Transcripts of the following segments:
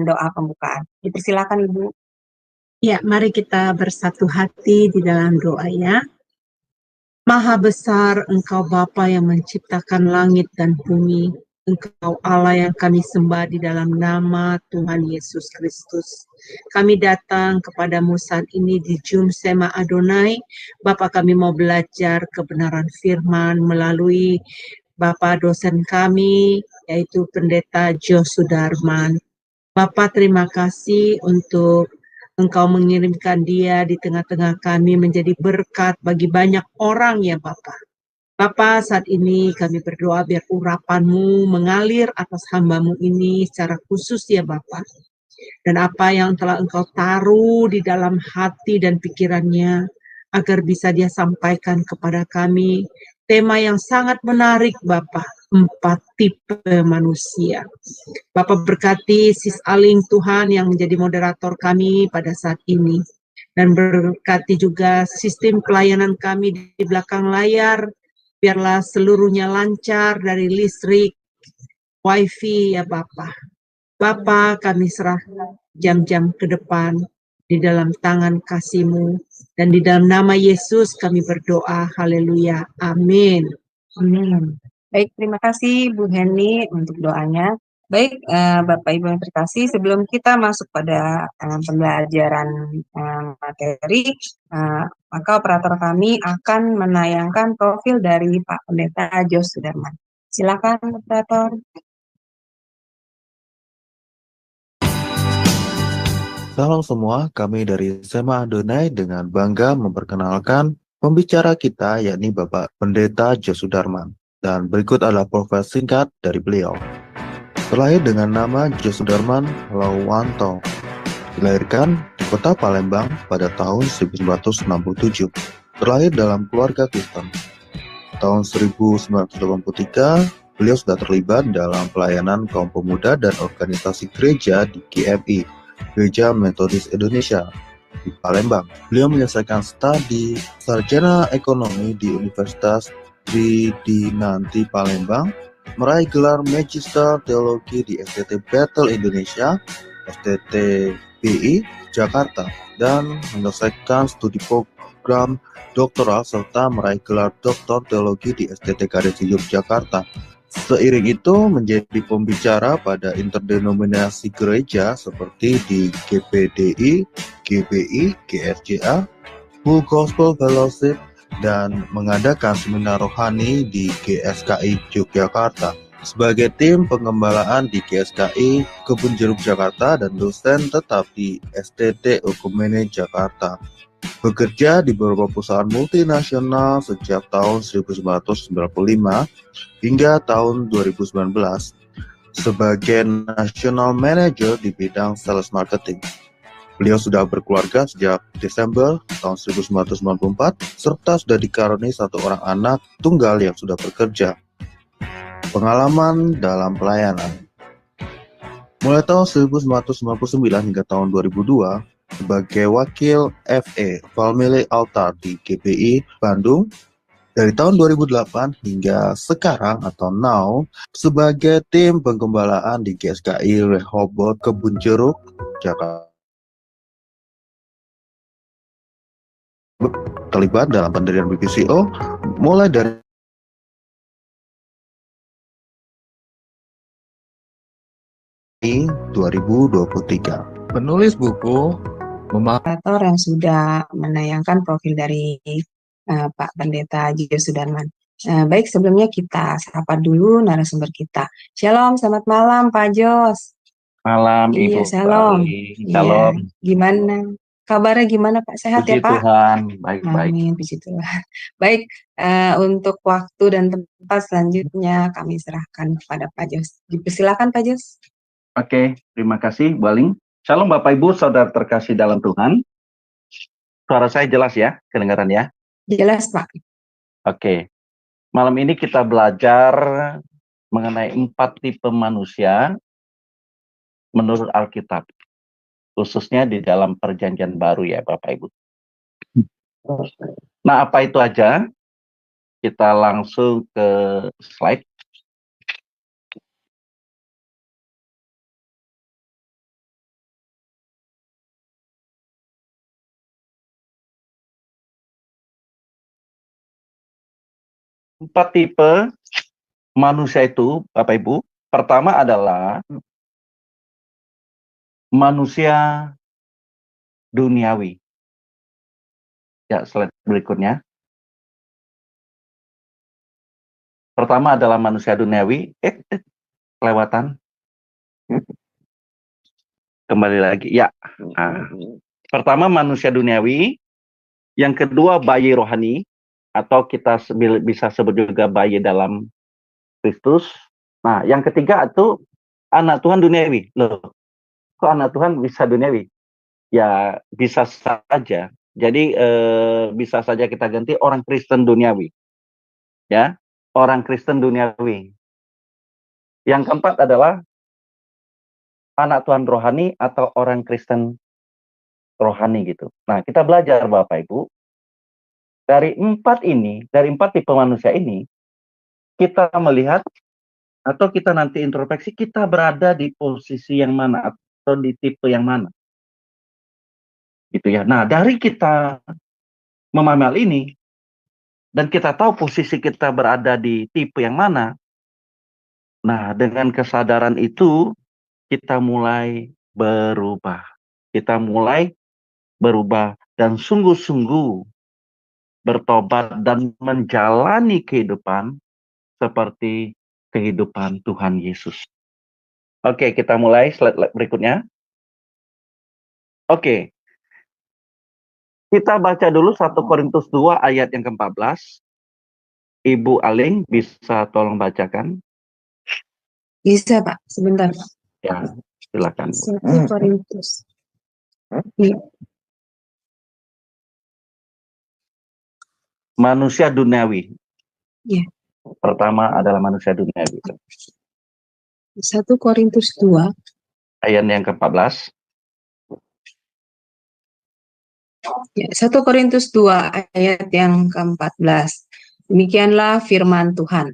dengan doa pembukaan. Dipersilakan Ibu. Ya, mari kita bersatu hati di dalam doa ya. Maha besar Engkau Bapa yang menciptakan langit dan bumi. Engkau Allah yang kami sembah di dalam nama Tuhan Yesus Kristus. Kami datang kepadamu saat ini di Jum Sema Adonai. Bapak, kami mau belajar kebenaran firman melalui Bapak dosen kami, yaitu Pendeta Jo Sudarman. Bapak, terima kasih untuk Engkau mengirimkan dia di tengah-tengah kami menjadi berkat bagi banyak orang ya Bapak. Bapak, saat ini kami berdoa biar urapan-Mu mengalir atas hamba-Mu ini secara khusus ya Bapak. Dan apa yang telah Engkau taruh di dalam hati dan pikirannya, agar bisa dia sampaikan kepada kami. Tema yang sangat menarik Bapak, 4 tipe manusia. Bapak berkati Sis Aling Tuhan yang menjadi moderator kami pada saat ini. Dan berkati juga sistem pelayanan kami di belakang layar. Biarlah seluruhnya lancar dari listrik, wifi ya Bapak. Bapak, kami serah jam-jam ke depan di dalam tangan kasih-Mu. Dan di dalam nama Yesus kami berdoa. Haleluya. Amin. Amin. Baik, terima kasih Bu Heni untuk doanya. Baik, Bapak Ibu yang terkasih, sebelum kita masuk pada pembelajaran materi, maka operator kami akan menayangkan profil dari Pak Pendeta Jos Sudarman. Silakan, operator. Salam semua, kami dari Sema Adonai dengan bangga memperkenalkan pembicara kita yakni Bapak Pendeta Jo Sudarman. Dan berikut adalah profil singkat dari beliau. Terlahir dengan nama Jo Sudarman Lawanto. Dilahirkan di kota Palembang pada tahun 1967. Terlahir dalam keluarga Kristen. Tahun 1983, beliau sudah terlibat dalam pelayanan kaum pemuda dan organisasi gereja di GMI, Gereja Metodis Indonesia, di Palembang. Beliau menyelesaikan studi sarjana ekonomi di Universitas Tridinanti Palembang, meraih gelar Magister Teologi di STT Battle Indonesia, STTBI, Jakarta, dan menyelesaikan studi program doktoral serta meraih gelar Doktor Teologi di STT Kadesi Yogyakarta. Seiring itu menjadi pembicara pada interdenominasi gereja seperti di GPDI, GBI, GRJA, Full Gospel Fellowship, dan mengadakan seminar rohani di GSKI Yogyakarta. Sebagai tim pengembalaan di GSKI Kebun Jeruk Jakarta dan dosen tetap di STT Okumene Jakarta. Bekerja di beberapa perusahaan multinasional sejak tahun 1995 hingga tahun 2019 sebagai National Manager di bidang Sales Marketing. Beliau sudah berkeluarga sejak Desember tahun 1994 serta sudah dikaruniai 1 orang anak tunggal yang sudah bekerja. Pengalaman dalam pelayanan. Mulai tahun 1999 hingga tahun 2002 sebagai wakil FE Family Altar di GBI Bandung. Dari tahun 2008 hingga sekarang atau now sebagai tim penggembalaan di GSKI Rehoboth Kebun Jeruk Jakarta. Terlibat dalam pendirian BPCO mulai dari Mei 2023. Penulis buku Operator yang sudah menayangkan profil dari Pak Pendeta Jo Sudarman. Baik, sebelumnya kita sapa dulu narasumber kita. Shalom, selamat malam Pak Jos. Malam Iya, Ibu shalom. Shalom. Iya, gimana? Kabarnya gimana Pak? Sehat Puji ya Pak? Tuhan, baik-baik. Amin, puji Tuhan. Baik, untuk waktu dan tempat selanjutnya kami serahkan kepada Pak Jos. Dipersilakan Pak Jos. Oke, terima kasih Bu Aling. Shalom Bapak Ibu, Saudara terkasih dalam Tuhan. Suara saya jelas ya, kedengaran ya? Jelas Pak. Oke, malam ini kita belajar mengenai 4 tipe manusia menurut Alkitab. Khususnya di dalam perjanjian baru ya Bapak Ibu. Nah, apa itu aja? Kita langsung ke slide. empat tipe manusia itu, Bapak Ibu. Pertama adalah manusia duniawi. Ya, slide berikutnya. Pertama adalah manusia duniawi. Kelewatan. Kembali lagi. Ya. Nah, pertama manusia duniawi. Yang kedua bayi rohani. Atau kita bisa sebut juga bayi dalam Kristus. Nah, yang ketiga itu anak Tuhan duniawi. Loh, kok anak Tuhan bisa duniawi? Ya, bisa saja. Jadi bisa saja kita ganti orang Kristen duniawi. Ya, orang Kristen duniawi. Yang keempat adalah anak Tuhan rohani atau orang Kristen rohani gitu. Nah, kita belajar Bapak Ibu, dari empat tipe manusia ini, kita melihat atau kita nanti introspeksi, kita berada di posisi yang mana atau di tipe yang mana. Gitu ya. Nah, dari kita memahami hal ini, dan kita tahu posisi kita berada di tipe yang mana, nah, dengan kesadaran itu, kita mulai berubah. Kita mulai berubah dan sungguh-sungguh bertobat dan menjalani kehidupan seperti kehidupan Tuhan Yesus. Oke, kita mulai slide berikutnya. Oke, kita baca dulu 1 Korintus 2 ayat yang ke-14. Ibu Aling bisa tolong bacakan? Bisa, Pak. Sebentar, Pak. Ya, silakan. 1 Korintus. Iya. Manusia duniawi. Iya. Pertama adalah manusia duniawi. 1 Korintus 2. Ayat yang ke-14. Ya, 1 Korintus 2 ayat yang ke-14. Demikianlah firman Tuhan.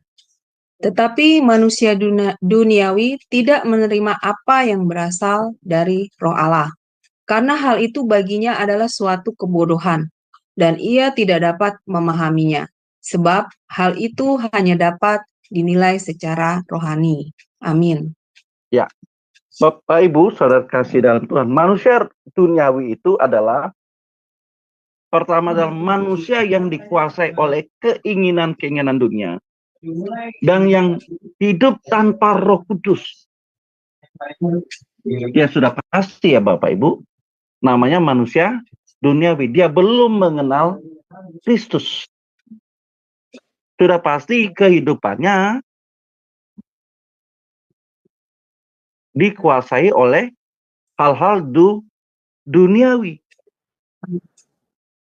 Tetapi manusia duniawi tidak menerima apa yang berasal dari Roh Allah, karena hal itu baginya adalah suatu kebodohan, dan ia tidak dapat memahaminya, sebab hal itu hanya dapat dinilai secara rohani. Amin. Ya, Bapak Ibu, saudara kasih dalam Tuhan, manusia duniawi itu adalah pertama adalah manusia yang dikuasai oleh keinginan-keinginan dunia dan yang hidup tanpa Roh Kudus. Ya sudah pasti ya Bapak Ibu, namanya manusia duniawi. Dia belum mengenal Kristus. Sudah pasti kehidupannya dikuasai oleh hal-hal duniawi.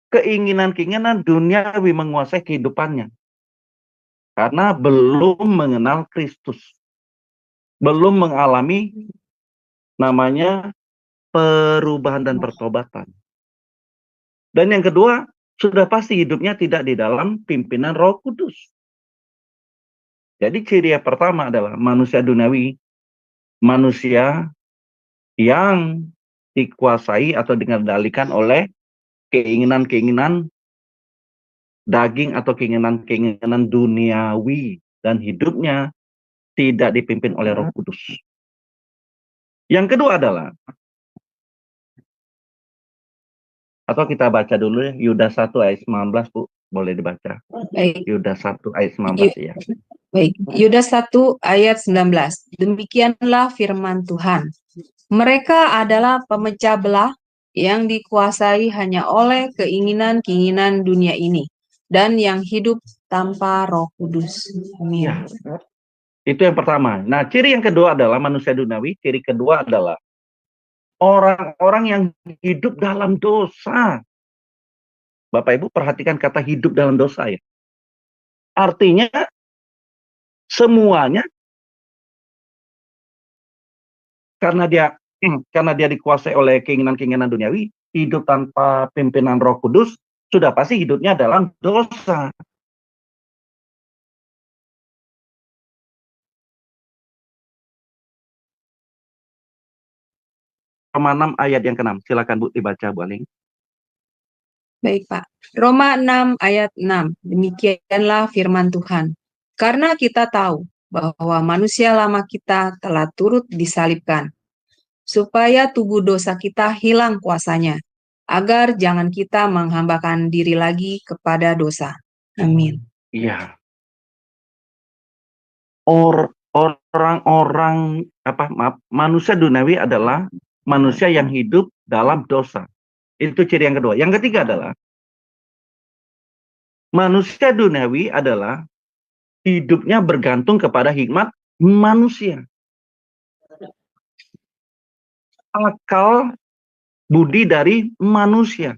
Keinginan-keinginan duniawi menguasai kehidupannya. Karena belum mengenal Kristus. Belum mengalami namanya perubahan dan pertobatan. Dan yang kedua, sudah pasti hidupnya tidak di dalam pimpinan Roh Kudus. Jadi ciri yang pertama adalah manusia duniawi, manusia yang dikuasai atau dikendalikan oleh keinginan-keinginan daging atau keinginan-keinginan duniawi dan hidupnya tidak dipimpin oleh Roh Kudus. Yang kedua adalah, atau kita baca dulu ya, Yudas 1 ayat 19, Bu. Boleh dibaca. Baik. Yudas 1 ayat 19 ya. Baik, Yudas 1 ayat 19. Demikianlah firman Tuhan. Mereka adalah pemecah belah yang dikuasai hanya oleh keinginan-keinginan dunia ini dan yang hidup tanpa Roh Kudus. Amin. Ya, itu yang pertama. Nah, ciri yang kedua adalah manusia duniawi. Ciri kedua adalah orang-orang yang hidup dalam dosa. Bapak Ibu perhatikan kata hidup dalam dosa ya. Artinya semuanya karena dia dikuasai oleh keinginan-keinginan duniawi, hidup tanpa pimpinan Roh Kudus, sudah pasti hidupnya dalam dosa. Roma 6 ayat yang ke-6. Silakan Bu dibaca Bu Aling. Baik, Pak. Roma 6 ayat 6. Demikianlah firman Tuhan. Karena kita tahu bahwa manusia lama kita telah turut disalibkan, supaya tubuh dosa kita hilang kuasanya, agar jangan kita menghambakan diri lagi kepada dosa. Amin. Iya. Orang-orang manusia duniawi adalah manusia yang hidup dalam dosa. Itu ciri yang kedua. Yang ketiga adalah manusia duniawi adalah hidupnya bergantung kepada hikmat manusia. Akal budi dari manusia,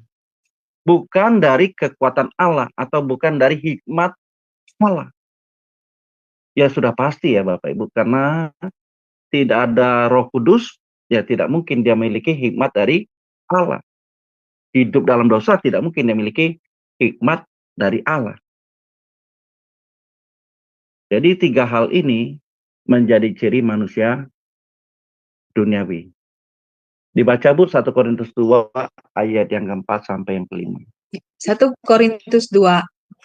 bukan dari kekuatan Allah atau bukan dari hikmat Allah. Ya sudah pasti ya Bapak Ibu, karena tidak ada Roh Kudus, ya tidak mungkin dia memiliki hikmat dari Allah. Hidup dalam dosa tidak mungkin dia memiliki hikmat dari Allah. Jadi tiga hal ini menjadi ciri manusia duniawi. Dibaca Bu 1 Korintus 2 ayat yang keempat sampai yang kelima. 1 Korintus 2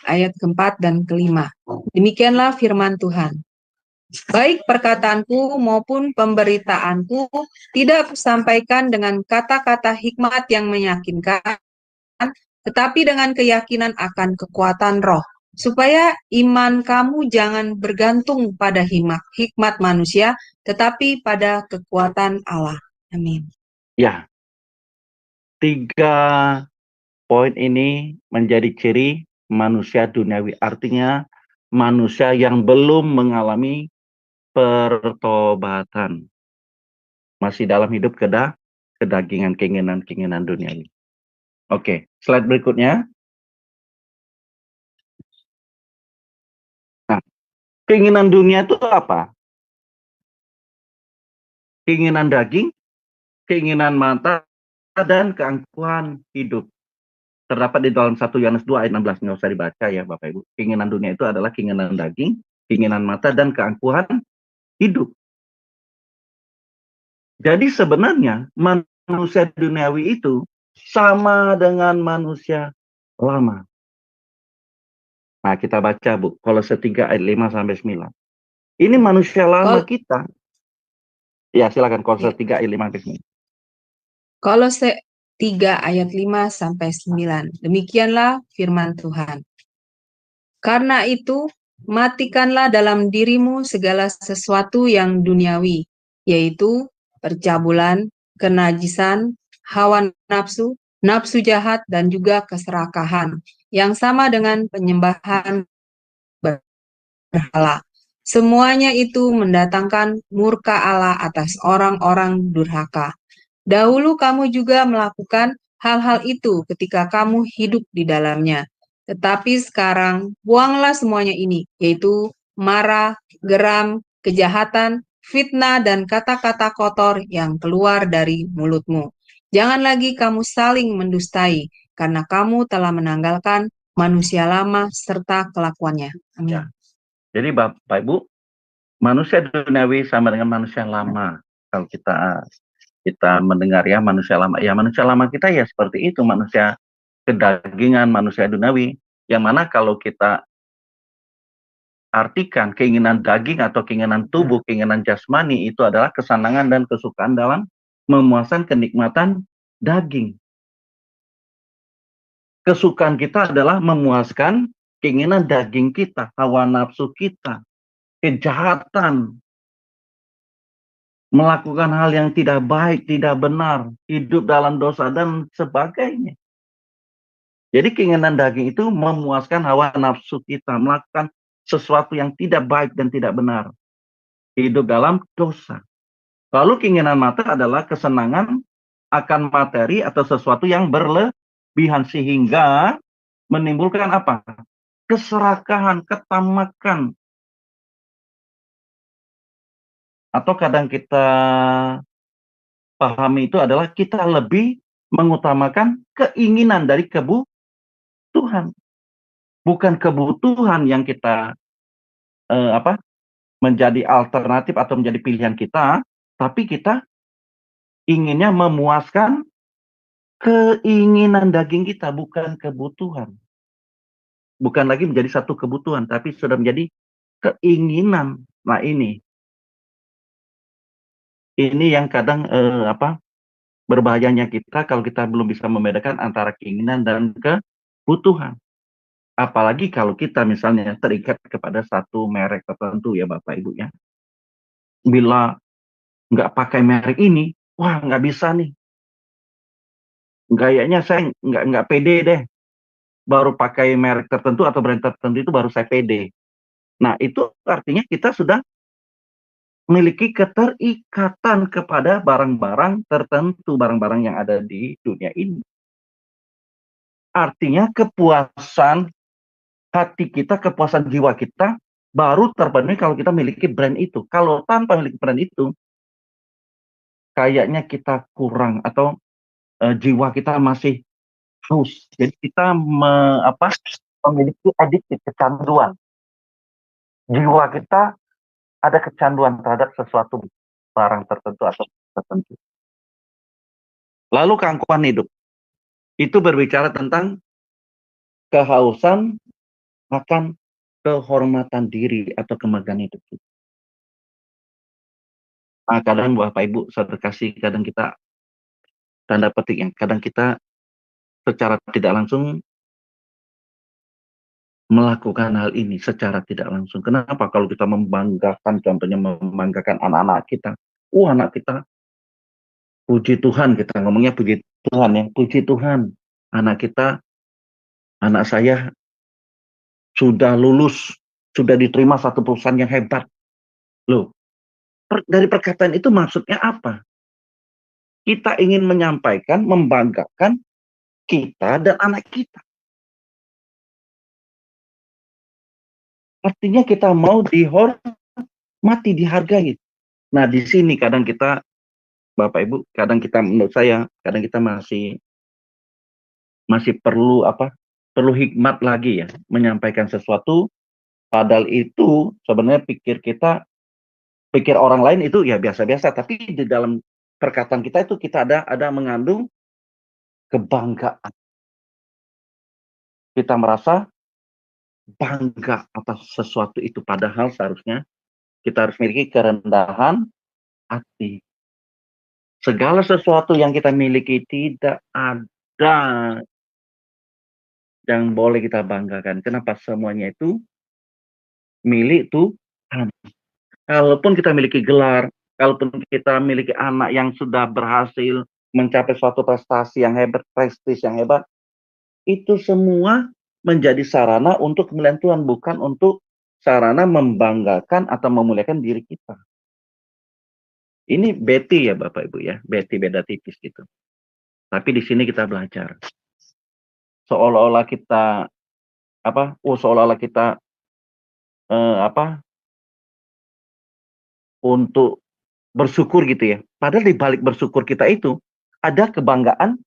ayat keempat dan kelima. Demikianlah firman Tuhan. Baik perkataanku maupun pemberitaanku tidak kusampaikan dengan kata-kata hikmat yang meyakinkan, tetapi dengan keyakinan akan kekuatan roh, supaya iman kamu jangan bergantung pada hikmat manusia, tetapi pada kekuatan Allah. Amin. Ya, 3 poin ini menjadi ciri manusia duniawi. Artinya manusia yang belum mengalami pertobatan. Masih dalam hidup kedagingan, keinginan duniawi. Oke, slide berikutnya. Nah, keinginan dunia itu apa? Keinginan daging, keinginan mata, dan keangkuhan hidup. Terdapat di dalam 1 Yohanes 2 ayat 16, nggak usah dibaca ya Bapak Ibu. Keinginan dunia itu adalah keinginan daging, keinginan mata, dan keangkuhan hidup. Jadi sebenarnya manusia duniawi itu sama dengan manusia lama. Nah kita baca Bu, Kolose 3 ayat 5 sampai 9. Ini manusia lama kita. Ya silakan Kolose 3 ayat 5 sampai 9. Kolose 3 ayat 5 sampai 9. Demikianlah firman Tuhan. Karena itu, matikanlah dalam dirimu segala sesuatu yang duniawi, yaitu percabulan, kenajisan, hawa nafsu, nafsu jahat, dan juga keserakahan, yang sama dengan penyembahan berhala. Semuanya itu mendatangkan murka Allah atas orang-orang durhaka. Dahulu kamu juga melakukan hal-hal itu ketika kamu hidup di dalamnya. Tetapi sekarang buanglah semuanya ini, yaitu marah, geram, kejahatan, fitnah, dan kata-kata kotor yang keluar dari mulutmu. Jangan lagi kamu saling mendustai, karena kamu telah menanggalkan manusia lama serta kelakuannya. Amin. Ya. Jadi Bapak Ibu, manusia duniawi sama dengan manusia lama. Kalau kita mendengar ya manusia lama. Ya manusia lama kita ya seperti itu, manusia kedagingan, manusia duniawi. Yang mana kalau kita artikan keinginan daging atau keinginan tubuh, keinginan jasmani itu adalah kesenangan dan kesukaan dalam memuaskan kenikmatan daging. Kesukaan kita adalah memuaskan keinginan daging kita, hawa nafsu kita, kejahatan, melakukan hal yang tidak baik, tidak benar, hidup dalam dosa, dan sebagainya. Jadi keinginan daging itu memuaskan hawa nafsu kita, melakukan sesuatu yang tidak baik dan tidak benar. Hidup dalam dosa. Lalu keinginan mata adalah kesenangan akan materi atau sesuatu yang berlebihan sehingga menimbulkan apa? Keserakahan, ketamakan. Atau kadang kita pahami itu adalah kita lebih mengutamakan keinginan dari kebutuhan. Bukan kebutuhan yang kita menjadi alternatif atau menjadi pilihan kita, tapi kita inginnya memuaskan keinginan daging kita, bukan kebutuhan. Bukan lagi menjadi satu kebutuhan, tapi sudah menjadi keinginan. Nah ini yang kadang berbahayanya kita kalau kita belum bisa membedakan antara keinginan dan kebutuhan. Apalagi kalau kita misalnya terikat kepada satu merek tertentu ya Bapak Ibu ya. Bila nggak pakai merek ini, wah nggak bisa nih. Gayanya saya nggak pede deh. Baru pakai merek tertentu atau brand tertentu itu baru saya pede. Nah itu artinya kita sudah memiliki keterikatan kepada barang-barang tertentu, barang-barang yang ada di dunia ini. Artinya kepuasan hati kita, kepuasan jiwa kita baru terpenuhi kalau kita memiliki brand itu. Kalau tanpa memiliki brand itu, kayaknya kita kurang atau jiwa kita masih haus. Jadi kita memiliki adiktif, kecanduan. Jiwa kita ada kecanduan terhadap sesuatu barang tertentu atau tertentu. Lalu keangkuhan hidup. Itu berbicara tentang kehausan akan kehormatan diri atau kemegahan hidup. Nah, kadang Bapak Ibu saudara kasih, kadang kita tanda petik yang kadang kita secara tidak langsung melakukan hal ini secara tidak langsung. Kenapa? Kalau kita membanggakan, contohnya membanggakan anak-anak kita, anak kita, puji Tuhan, kita ngomongnya puji Tuhan ya, puji Tuhan, anak kita, anak saya sudah lulus, sudah diterima satu perusahaan yang hebat. Loh, dari perkataan itu maksudnya apa? Kita ingin menyampaikan, membanggakan kita dan anak kita. Artinya kita mau dihormati, dihargai. Nah, di sini kadang kita, Bapak Ibu, kadang kita menurut saya, kadang kita masih perlu perlu hikmat lagi ya, menyampaikan sesuatu, padahal itu sebenarnya pikir orang lain itu ya biasa-biasa, tapi di dalam perkataan kita itu kita ada mengandung kebanggaan. Kita merasa bangga atas sesuatu itu, padahal seharusnya kita harus memiliki kerendahan hati. Segala sesuatu yang kita miliki tidak ada yang boleh kita banggakan. Kenapa? Semuanya itu milik Tuhan. Kalaupun kita miliki gelar, kalaupun kita miliki anak yang sudah berhasil mencapai suatu prestasi yang hebat, prestis yang hebat, itu semua menjadi sarana untuk kemuliaan Tuhan, bukan untuk sarana membanggakan atau memuliakan diri kita. Ini Betty ya Bapak Ibu ya, Betty beda tipis gitu. Tapi di sini kita belajar. Seolah-olah kita untuk bersyukur gitu ya. Padahal di balik bersyukur kita itu ada kebanggaan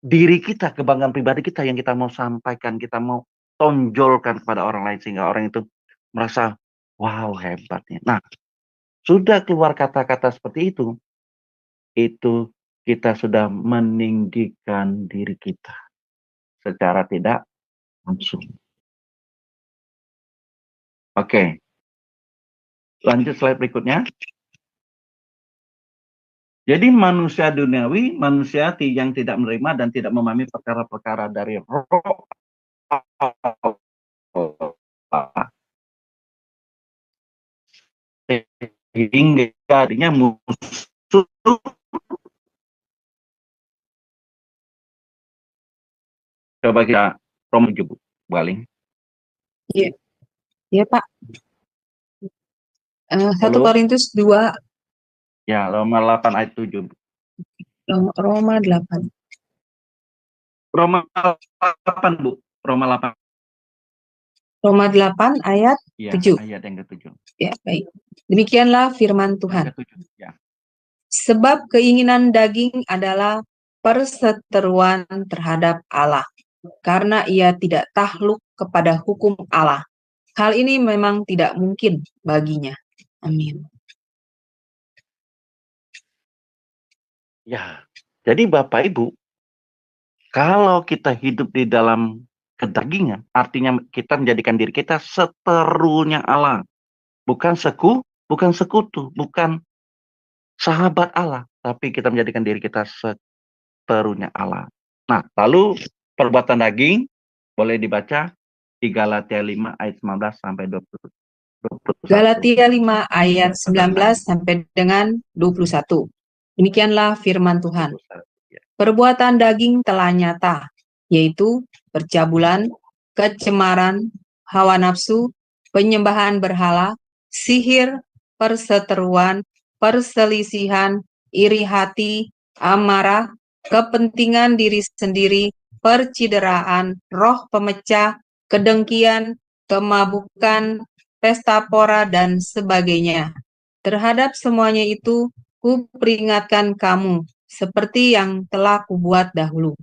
diri kita, kebanggaan pribadi kita yang kita mau sampaikan, kita mau tonjolkan kepada orang lain sehingga orang itu merasa wow hebatnya. Nah, sudah keluar kata-kata seperti itu kita sudah meninggikan diri kita secara tidak langsung. Oke. Lanjut slide berikutnya. Jadi manusia duniawi, manusia yang tidak menerima dan tidak memahami perkara-perkara dari roh Allah, sehingga jadinya musuh. Coba kita Roma 7, Baling. Iya, iya Pak. 1 Korintus 2. Ya, Roma 8 ayat 7. Roma 8. Roma 8, Bu. Roma 8. Roma 8 ayat 7. Ayat yang ke-7. Ya, baik. Demikianlah firman Tuhan. Ya. Sebab keinginan daging adalah perseteruan terhadap Allah, karena ia tidak takluk kepada hukum Allah. Hal ini memang tidak mungkin baginya. Amin. Ya, jadi Bapak Ibu, Kalau kita hidup di dalam kedagingan, artinya kita menjadikan diri kita seterunya Allah. Bukan bukan sekutu, bukan sahabat Allah. Tapi kita menjadikan diri kita seterunya Allah. Nah, lalu perbuatan daging boleh dibaca di Galatia 5 ayat 19 sampai 21. Galatia 5 ayat 19 sampai dengan 21. Demikianlah firman Tuhan. Perbuatan daging telah nyata, yaitu percabulan, kecemaran, hawa nafsu, penyembahan berhala, sihir, perseteruan, perselisihan, iri hati, amarah, kepentingan diri sendiri, percideraan, roh pemecah, kedengkian, kemabukan, pesta pora, dan sebagainya. Terhadap semuanya itu, kuperingatkan kamu, seperti yang telah kubuat dahulu,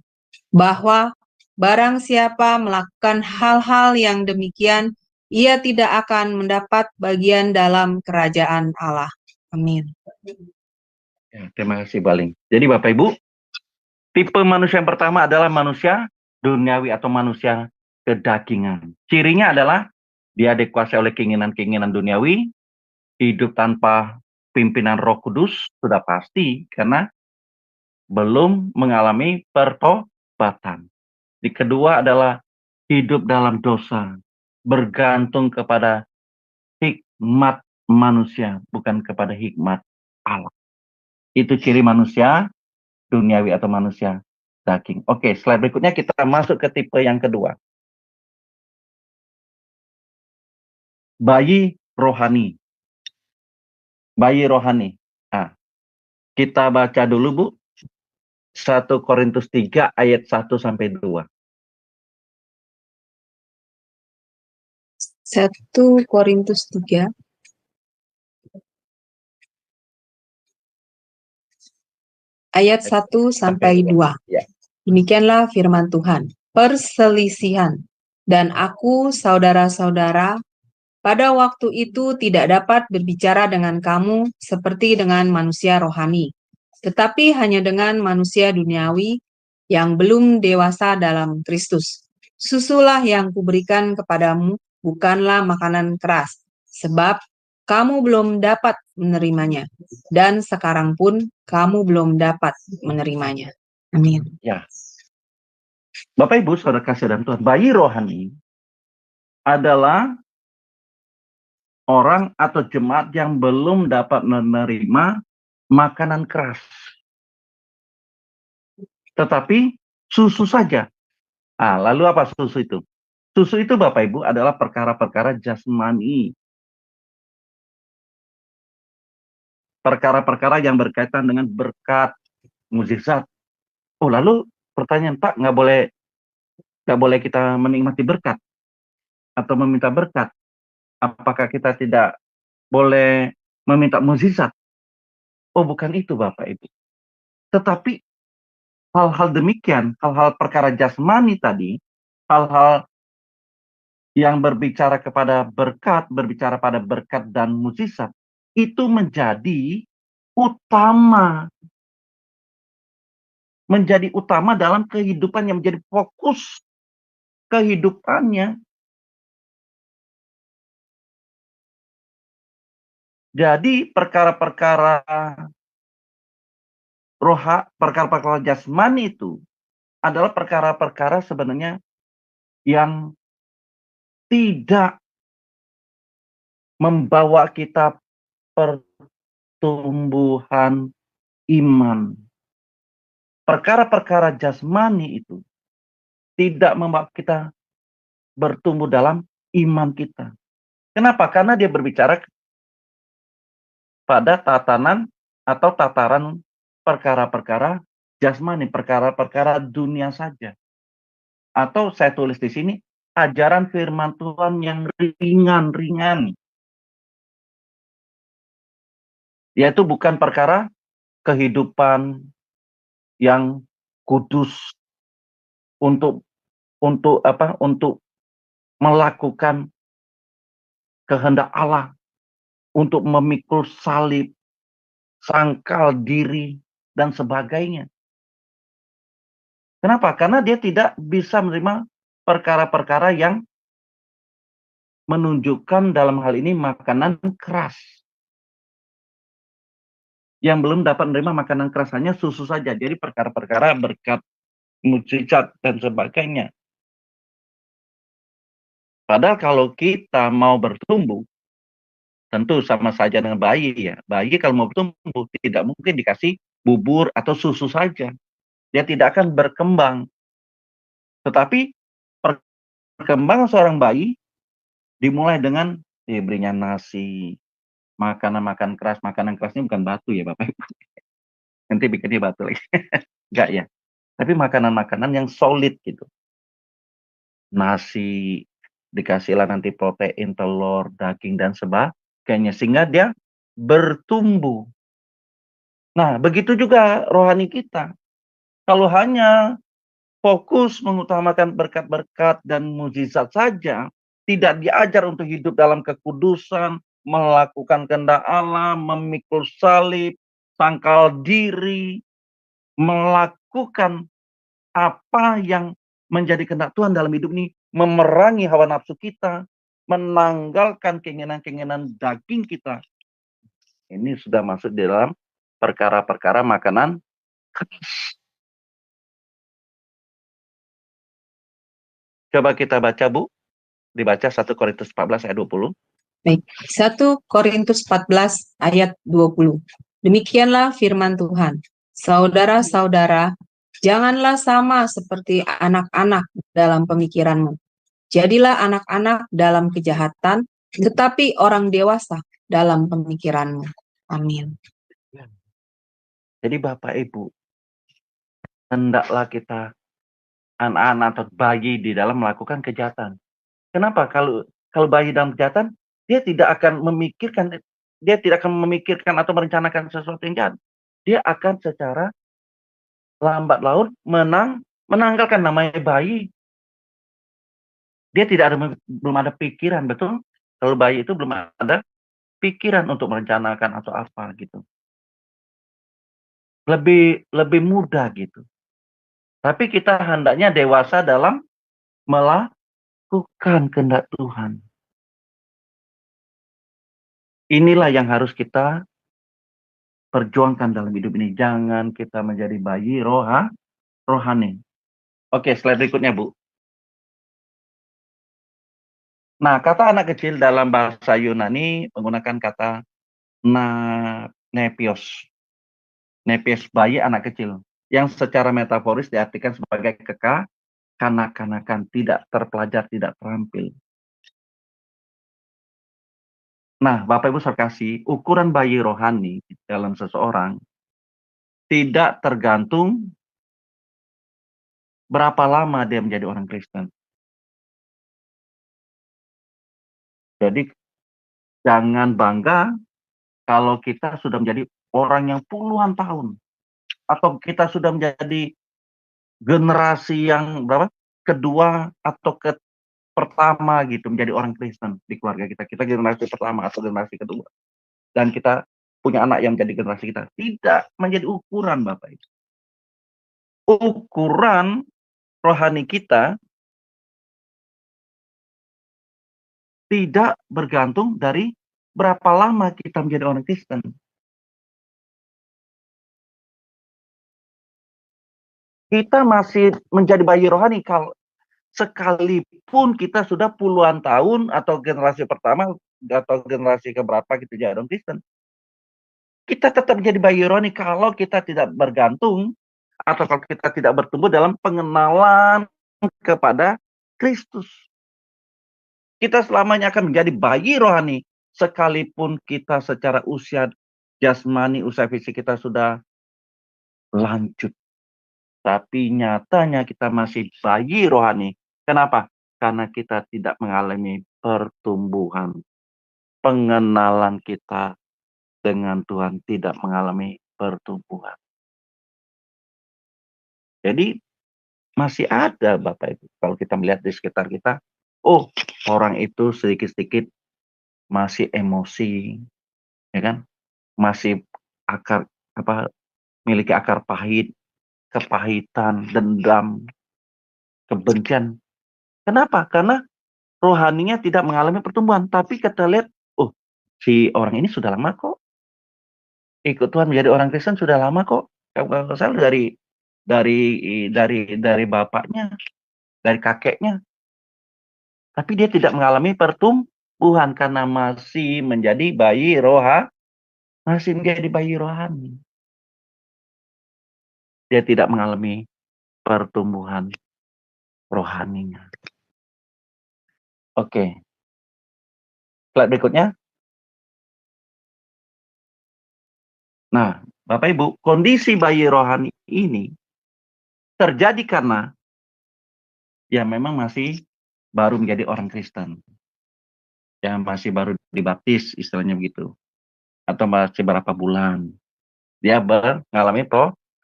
bahwa barang siapa melakukan hal-hal yang demikian, ia tidak akan mendapat bagian dalam kerajaan Allah. Amin. Ya, terima kasih, Baling. Jadi Bapak Ibu, tipe manusia yang pertama adalah manusia duniawi atau manusia kedagingan. Cirinya adalah dia dikuasai oleh keinginan-keinginan duniawi, hidup tanpa pimpinan Roh Kudus, sudah pasti, karena belum mengalami pertobatan. Yang kedua adalah hidup dalam dosa, bergantung kepada hikmat manusia, bukan kepada hikmat Allah. Itu ciri manusia duniawi atau manusia daging. Oke, slide berikutnya kita masuk ke tipe yang kedua. Bayi rohani. Bayi rohani. Nah, kita baca dulu, Bu. 1 Korintus 3 ayat 1 sampai 2. 1 Korintus 3 ayat 1 sampai 2. Ya. Demikianlah firman Tuhan. Perselisihan. Dan aku, saudara-saudara, pada waktu itu tidak dapat berbicara dengan kamu seperti dengan manusia rohani, tetapi hanya dengan manusia duniawi yang belum dewasa dalam Kristus. Susulah yang kuberikan kepadamu, bukanlah makanan keras, sebab kamu belum dapat menerimanya, dan sekarang pun kamu belum dapat menerimanya. Amin. Ya. Bapak Ibu, saudara kasih dalam Tuhan, bayi rohani adalah orang atau jemaat yang belum dapat menerima makanan keras. Tetapi susu saja. Lalu apa susu itu? Susu itu Bapak Ibu adalah perkara-perkara jasmani. Perkara-perkara yang berkaitan dengan berkat, mukjizat. Lalu pertanyaan, Pak, nggak boleh kita menikmati berkat atau meminta berkat. Apakah kita tidak boleh meminta mukjizat? Bukan itu Bapak Ibu. Tetapi hal-hal demikian, hal-hal perkara jasmani tadi, hal-hal yang berbicara kepada berkat, berbicara pada berkat dan mukjizat, itu menjadi utama. Menjadi utama dalam kehidupan yang menjadi fokus kehidupannya. Jadi perkara-perkara perkara-perkara jasmani itu adalah perkara-perkara sebenarnya yang tidak membawa kita pertumbuhan iman. Perkara-perkara jasmani itu tidak membawa kita bertumbuh dalam iman kita. Kenapa? Karena dia berbicara pada tatanan atau tataran perkara-perkara jasmani, perkara-perkara dunia saja. Atau saya tulis di sini, ajaran firman Tuhan yang ringan-ringan. Yaitu bukan perkara kehidupan yang kudus untuk melakukan kehendak Allah, untuk memikul salib, sangkal diri, dan sebagainya. Kenapa? Karena dia tidak bisa menerima perkara-perkara yang menunjukkan dalam hal ini makanan keras. Yang belum dapat menerima makanan keras hanya susu saja. Jadi perkara-perkara berkat mujizat dan sebagainya. Padahal kalau kita mau bertumbuh, tentu sama saja dengan bayi ya. Bayi kalau mau bertumbuh tidak mungkin dikasih bubur atau susu saja. Dia tidak akan berkembang. Tetapi perkembangan seorang bayi dimulai dengan diberinya nasi, makanan keras. Makanan kerasnya bukan batu ya Bapak Ibu. Nanti bikinnya batu lagi. Enggak ya. Tapi makanan-makanan yang solid gitu. Nasi, dikasihlah nanti protein, telur, daging, dan sebagainya. Sehingga dia bertumbuh. Nah, begitu juga rohani kita. Kalau hanya fokus mengutamakan berkat-berkat dan mujizat saja, tidak diajar untuk hidup dalam kekudusan, melakukan kehendak Allah, memikul salib, sangkal diri, melakukan apa yang menjadi kehendak Tuhan dalam hidup ini, memerangi hawa nafsu kita, menanggalkan keinginan-keinginan daging kita. Ini sudah masuk di dalam perkara-perkara makanan keras. Coba kita baca, Bu. Dibaca 1 Korintus 14 ayat 20. Baik, 1 Korintus 14 ayat 20. Demikianlah firman Tuhan. Saudara-saudara, janganlah sama seperti anak-anak dalam pemikiranmu. Jadilah anak-anak dalam kejahatan, tetapi orang dewasa dalam pemikiranmu. Amin. Jadi Bapak Ibu, hendaklah kita anak-anak atau bayi di dalam melakukan kejahatan. Kenapa? Kalau bayi dalam kejahatan, dia tidak akan memikirkan atau merencanakan sesuatu yang jahat. Dia akan secara lambat laun menanggalkan namanya bayi. Dia belum ada pikiran, betul? Kalau bayi itu belum ada pikiran untuk merencanakan atau apa gitu. Lebih mudah gitu. Tapi kita hendaknya dewasa dalam melakukan kehendak Tuhan. Inilah yang harus kita perjuangkan dalam hidup ini. Jangan kita menjadi bayi rohani. Oke, slide berikutnya, Bu. Nah, kata anak kecil dalam bahasa Yunani menggunakan kata nepios. Nepios, bayi anak kecil. Yang secara metaforis diartikan sebagai kanak-kanakan, tidak terpelajar, tidak terampil. Nah, Bapak Ibu sekalian, ukuran bayi rohani dalam seseorang tidak tergantung berapa lama dia menjadi orang Kristen. Jadi, jangan bangga kalau kita sudah menjadi orang yang puluhan tahun. Atau kita sudah menjadi generasi yang kedua atau pertama gitu, menjadi orang Kristen di keluarga kita. Kita generasi pertama atau generasi kedua. Dan kita punya anak yang menjadi generasi kita. Tidak menjadi ukuran, Bapak Ibu. Ukuran rohani kita tidak bergantung dari berapa lama kita menjadi orang Kristen. Kita masih menjadi bayi rohani kalau sekalipun kita sudah puluhan tahun atau generasi pertama atau generasi keberapa gitu jadi orang Kristen. Kita tetap menjadi bayi rohani kalau kita tidak bergantung atau kalau kita tidak bertumbuh dalam pengenalan kepada Kristus. Kita selamanya akan menjadi bayi rohani sekalipun kita secara usia jasmani, usia fisik kita sudah lanjut. Tapi nyatanya kita masih bayi rohani. Kenapa? Karena kita tidak mengalami pertumbuhan. Pengenalan kita dengan Tuhan tidak mengalami pertumbuhan. Jadi masih ada Bapak Ibu. Kalau kita melihat di sekitar kita, oh orang itu sedikit-sedikit masih emosi, ya kan? Masih miliki akar pahit, kepahitan, dendam, kebencian. Kenapa? Karena rohaninya tidak mengalami pertumbuhan. Tapi kita lihat, oh, si orang ini sudah lama kok ikut Tuhan, menjadi orang Kristen sudah lama kok. Kalau salah dari bapaknya, dari kakeknya. Tapi dia tidak mengalami pertumbuhan karena masih menjadi bayi rohani. Dia tidak mengalami pertumbuhan rohaninya. Oke. Slide berikutnya. Nah, Bapak Ibu, kondisi bayi rohani ini terjadi karena ya memang masih baru menjadi orang Kristen. Ya masih baru dibaptis, istilahnya begitu. Atau masih berapa bulan. Dia mengalami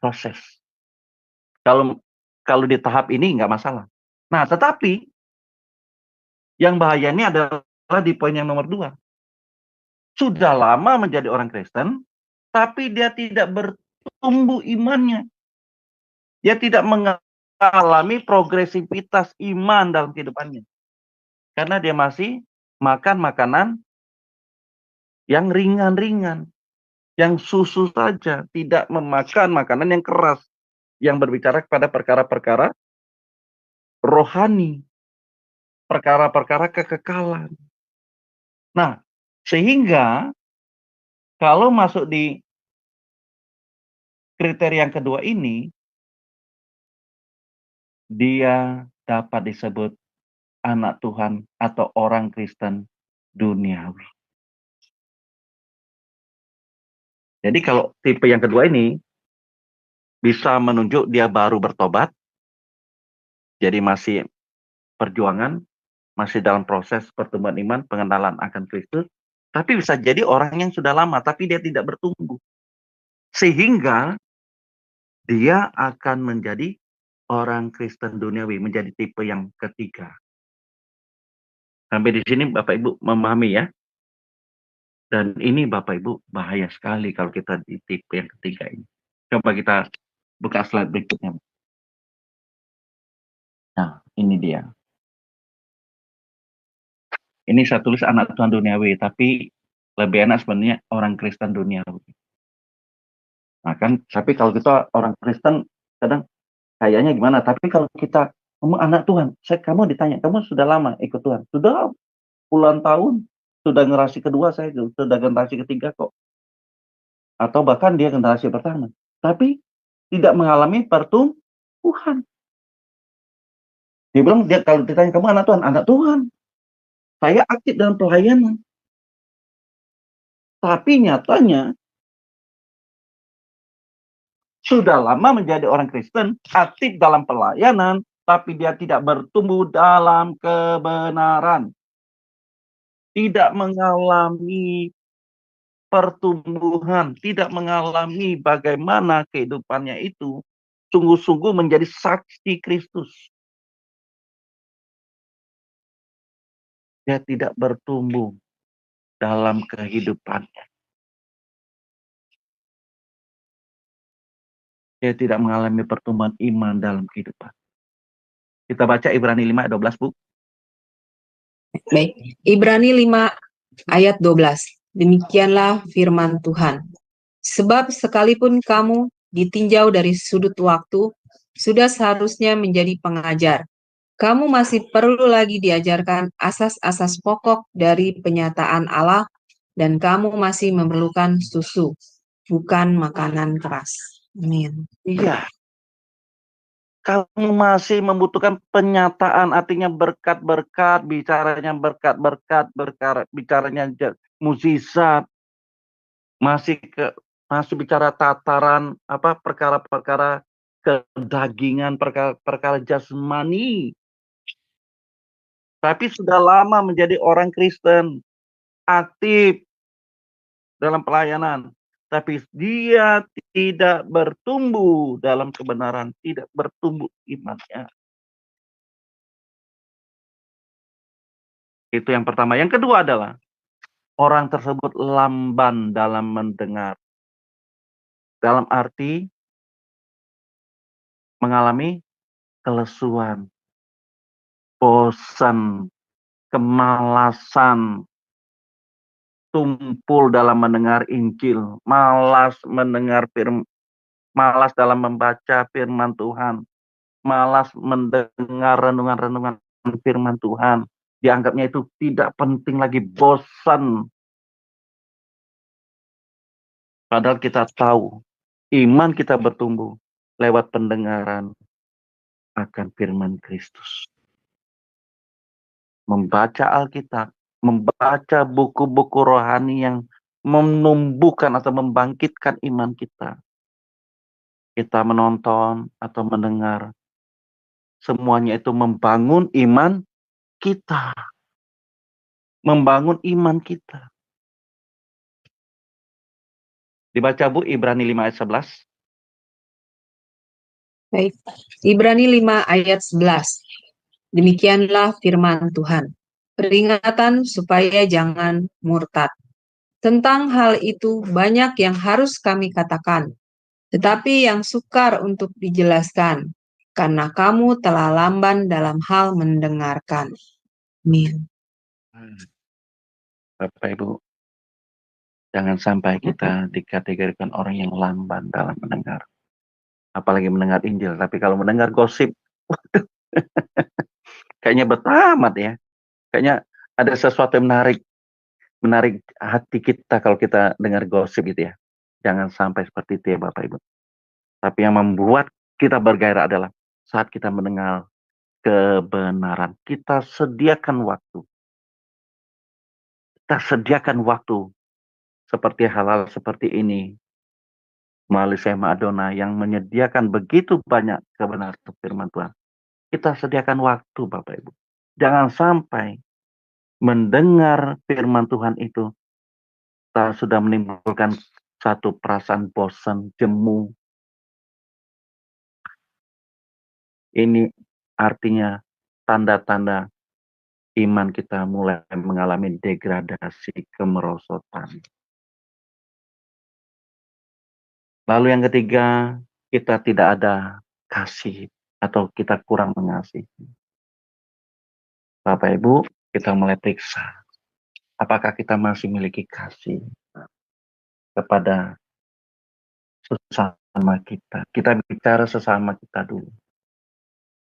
proses. Kalau di tahap ini nggak masalah. Nah, tetapi yang bahaya ini adalah di poin yang nomor 2. Sudah lama menjadi orang Kristen, tapi dia tidak bertumbuh imannya. Dia tidak mengalami progresivitas iman dalam kehidupannya. Karena dia masih makan makanan yang ringan-ringan, yang susu saja, tidak memakan makanan yang keras, yang berbicara kepada perkara-perkara rohani, perkara-perkara kekekalan. Nah, sehingga kalau masuk di kriteria yang kedua ini, dia dapat disebut anak Tuhan atau orang Kristen duniawi. Jadi kalau tipe yang kedua ini bisa menunjuk dia baru bertobat, jadi masih perjuangan, masih dalam proses pertumbuhan iman, pengenalan akan Kristus, tapi bisa jadi orang yang sudah lama, tapi dia tidak bertumbuh. Sehingga dia akan menjadi orang Kristen duniawi, menjadi tipe yang ketiga. Sampai di sini Bapak Ibu memahami ya. Dan ini Bapak Ibu bahaya sekali kalau kita di tipe yang ketiga ini. Coba kita buka slide berikutnya. Nah, ini dia. Ini saya tulis anak Tuhan duniawi, tapi lebih enak sebenarnya orang Kristen duniawi. Nah kan, tapi kalau kita orang Kristen kadang kayaknya gimana? Tapi kalau kita kamu anak Tuhan, kamu ditanya, kamu sudah lama ikut Tuhan? Sudah puluhan tahun, sudah generasi kedua saya, sudah generasi ketiga kok. Atau bahkan dia generasi pertama. Tapi tidak mengalami pertumbuhan. Dia bilang, kalau ditanya kamu anak Tuhan, anak Tuhan. Saya aktif dalam pelayanan. Tapi nyatanya sudah lama menjadi orang Kristen, aktif dalam pelayanan, tapi dia tidak bertumbuh dalam kebenaran. Tidak mengalami pertumbuhan, tidak mengalami bagaimana kehidupannya itu sungguh-sungguh menjadi saksi Kristus. Dia tidak bertumbuh dalam kehidupannya. Dia tidak mengalami pertumbuhan iman dalam kehidupan. Kita baca Ibrani 5 ayat 12, Bu. Baik, Ibrani 5 ayat 12. Demikianlah firman Tuhan. Sebab sekalipun kamu ditinjau dari sudut waktu, sudah seharusnya menjadi pengajar. Kamu masih perlu lagi diajarkan asas-asas pokok dari penyataan Allah, dan kamu masih memerlukan susu, bukan makanan keras. Amin. Iya. Kamu masih membutuhkan penyataan, artinya berkat-berkat, bicaranya berkat-berkat, bicaranya mukjizat, masih bicara tataran perkara-perkara kedagingan, perkara jasmani. Tapi sudah lama menjadi orang Kristen, aktif dalam pelayanan, tapi dia tidak bertumbuh dalam kebenaran, tidak bertumbuh imannya. Itu yang pertama. Yang kedua adalah orang tersebut lamban dalam mendengar. Dalam arti mengalami kelesuan, bosan, kemalasan, tumpul dalam mendengar Injil, malas dalam membaca firman Tuhan, malas mendengar renungan-renungan firman Tuhan. Dianggapnya itu tidak penting lagi, bosan. Padahal kita tahu, iman kita bertumbuh lewat pendengaran akan firman Kristus. Membaca Alkitab, membaca buku-buku rohani yang menumbuhkan atau membangkitkan iman kita. Kita menonton atau mendengar, semuanya itu membangun iman kita. Membangun iman kita. Dibaca Bu, Ibrani 5 ayat 11. Baik, Ibrani 5 ayat 11. Demikianlah firman Tuhan. Peringatan supaya jangan murtad. Tentang hal itu banyak yang harus kami katakan, tetapi yang sukar untuk dijelaskan, karena kamu telah lamban dalam hal mendengarkan. Amin. Bapak Ibu, jangan sampai kita dikategorikan orang yang lamban dalam mendengar. Apalagi mendengar Injil. Tapi kalau mendengar gosip, kayaknya betamat ya. Kayaknya ada sesuatu yang menarik hati kita kalau kita dengar gosip gitu ya. Jangan sampai seperti itu ya Bapak Ibu. Tapi yang membuat kita bergairah adalah saat kita mendengar kebenaran. Kita sediakan waktu. Kita sediakan waktu seperti hal-hal seperti ini. Melalui Sema Adona yang menyediakan begitu banyak kebenaran firman Tuhan. Kita sediakan waktu Bapak Ibu. Jangan sampai mendengar firman Tuhan itu kita sudah menimbulkan satu perasaan bosan, jemu. Ini artinya tanda-tanda iman kita mulai mengalami degradasi, kemerosotan. Lalu yang ketiga, kita tidak ada kasih atau kita kurang mengasihi. Bapak Ibu, kita mulai periksa. Apakah kita masih memiliki kasih kepada sesama kita? Kita bicara sesama kita dulu.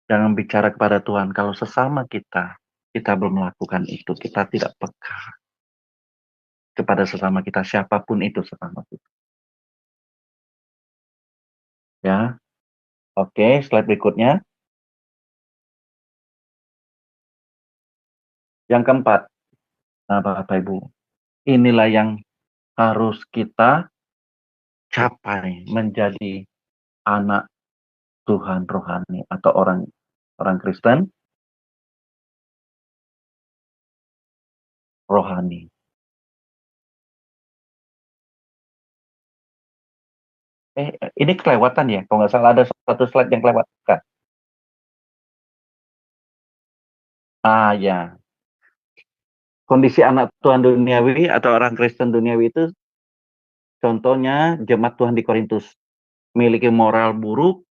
Jangan bicara kepada Tuhan. Kalau sesama kita belum melakukan itu, kita tidak peka kepada sesama kita, siapapun itu sesama kita. Ya, oke, slide berikutnya. Yang keempat, nah Bapak Ibu, inilah yang harus kita capai menjadi anak Tuhan rohani atau orang Kristen rohani. Ini kelewatan ya, kalau nggak salah ada satu slide yang kelewatan. Ya. Kondisi anak Tuhan duniawi atau orang Kristen duniawi itu contohnya jemaat Tuhan di Korintus memiliki moral buruk,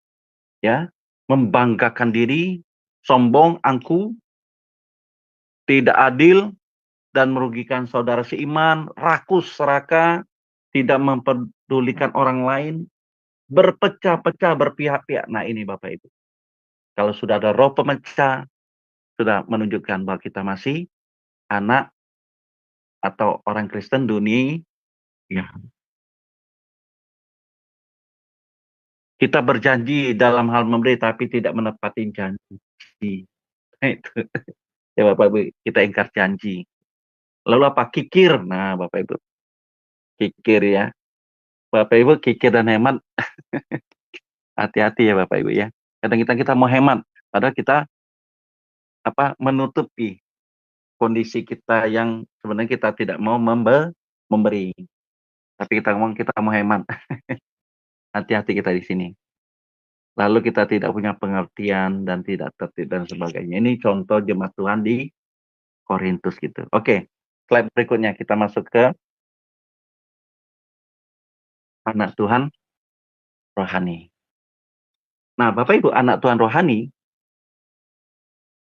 ya, membanggakan diri, sombong, angkuh, tidak adil dan merugikan saudara seiman, rakus, serakah, tidak mempedulikan orang lain, berpecah-pecah, berpihak-pihak. Nah ini Bapak Ibu. Kalau sudah ada roh pemecah, sudah menunjukkan bahwa kita masih anak atau orang Kristen dunia. Ya. Kita berjanji dalam hal memberi tapi tidak menepati janji. Itu. Ya Bapak Ibu, kita ingkar janji. Lalu apa? Kikir. Nah Bapak Ibu, kikir ya. Bapak Ibu, kikir dan hemat. Hati-hati ya Bapak Ibu ya. Kadang kita mau hemat, padahal kita menutupi kondisi kita yang sebenarnya kita tidak mau memberi. Tapi kita ngomong kita mau hemat. Hati-hati kita di sini. Lalu kita tidak punya pengertian dan tidak tertib dan sebagainya. Ini contoh jemaat Tuhan di Korintus gitu. Oke, slide berikutnya kita masuk ke anak Tuhan rohani. Nah, Bapak Ibu, anak Tuhan rohani,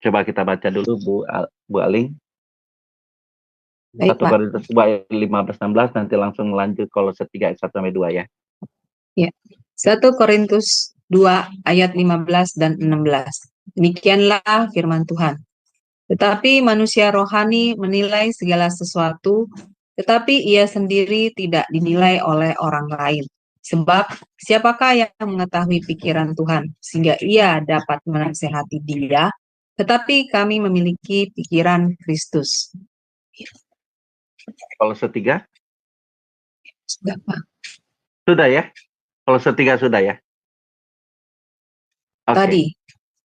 coba kita baca dulu Bu Aling. Baik, 1 Pak. Korintus 2 ayat 15-16, nanti langsung lanjut Kolose 3 ayat 1-2 ya. Ya. 1 Korintus 2 ayat 15 dan 16. Demikianlah firman Tuhan. Tetapi manusia rohani menilai segala sesuatu, tetapi ia sendiri tidak dinilai oleh orang lain. Sebab siapakah yang mengetahui pikiran Tuhan sehingga ia dapat menasehati dia? Tetapi kami memiliki pikiran Kristus. Kolose 3 Sudah, Pak. sudah ya? Kolose 3 sudah ya? Oke. Tadi,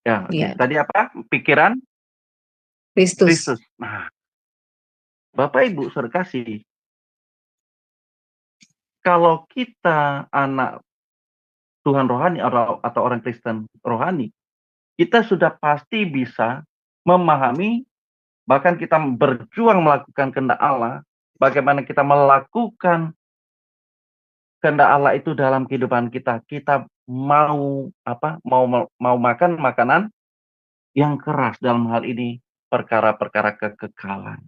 Ya, oke. ya, Tadi apa? Pikiran Kristus. Kristus. Nah, Bapak Ibu serkasih, kalau kita anak Tuhan rohani atau orang Kristen rohani, kita sudah pasti bisa memahami, bahkan kita berjuang melakukan kehendak Allah, bagaimana kita melakukan kehendak Allah itu dalam kehidupan kita. Kita mau apa? Mau makan makanan yang keras, dalam hal ini perkara-perkara kekekalan.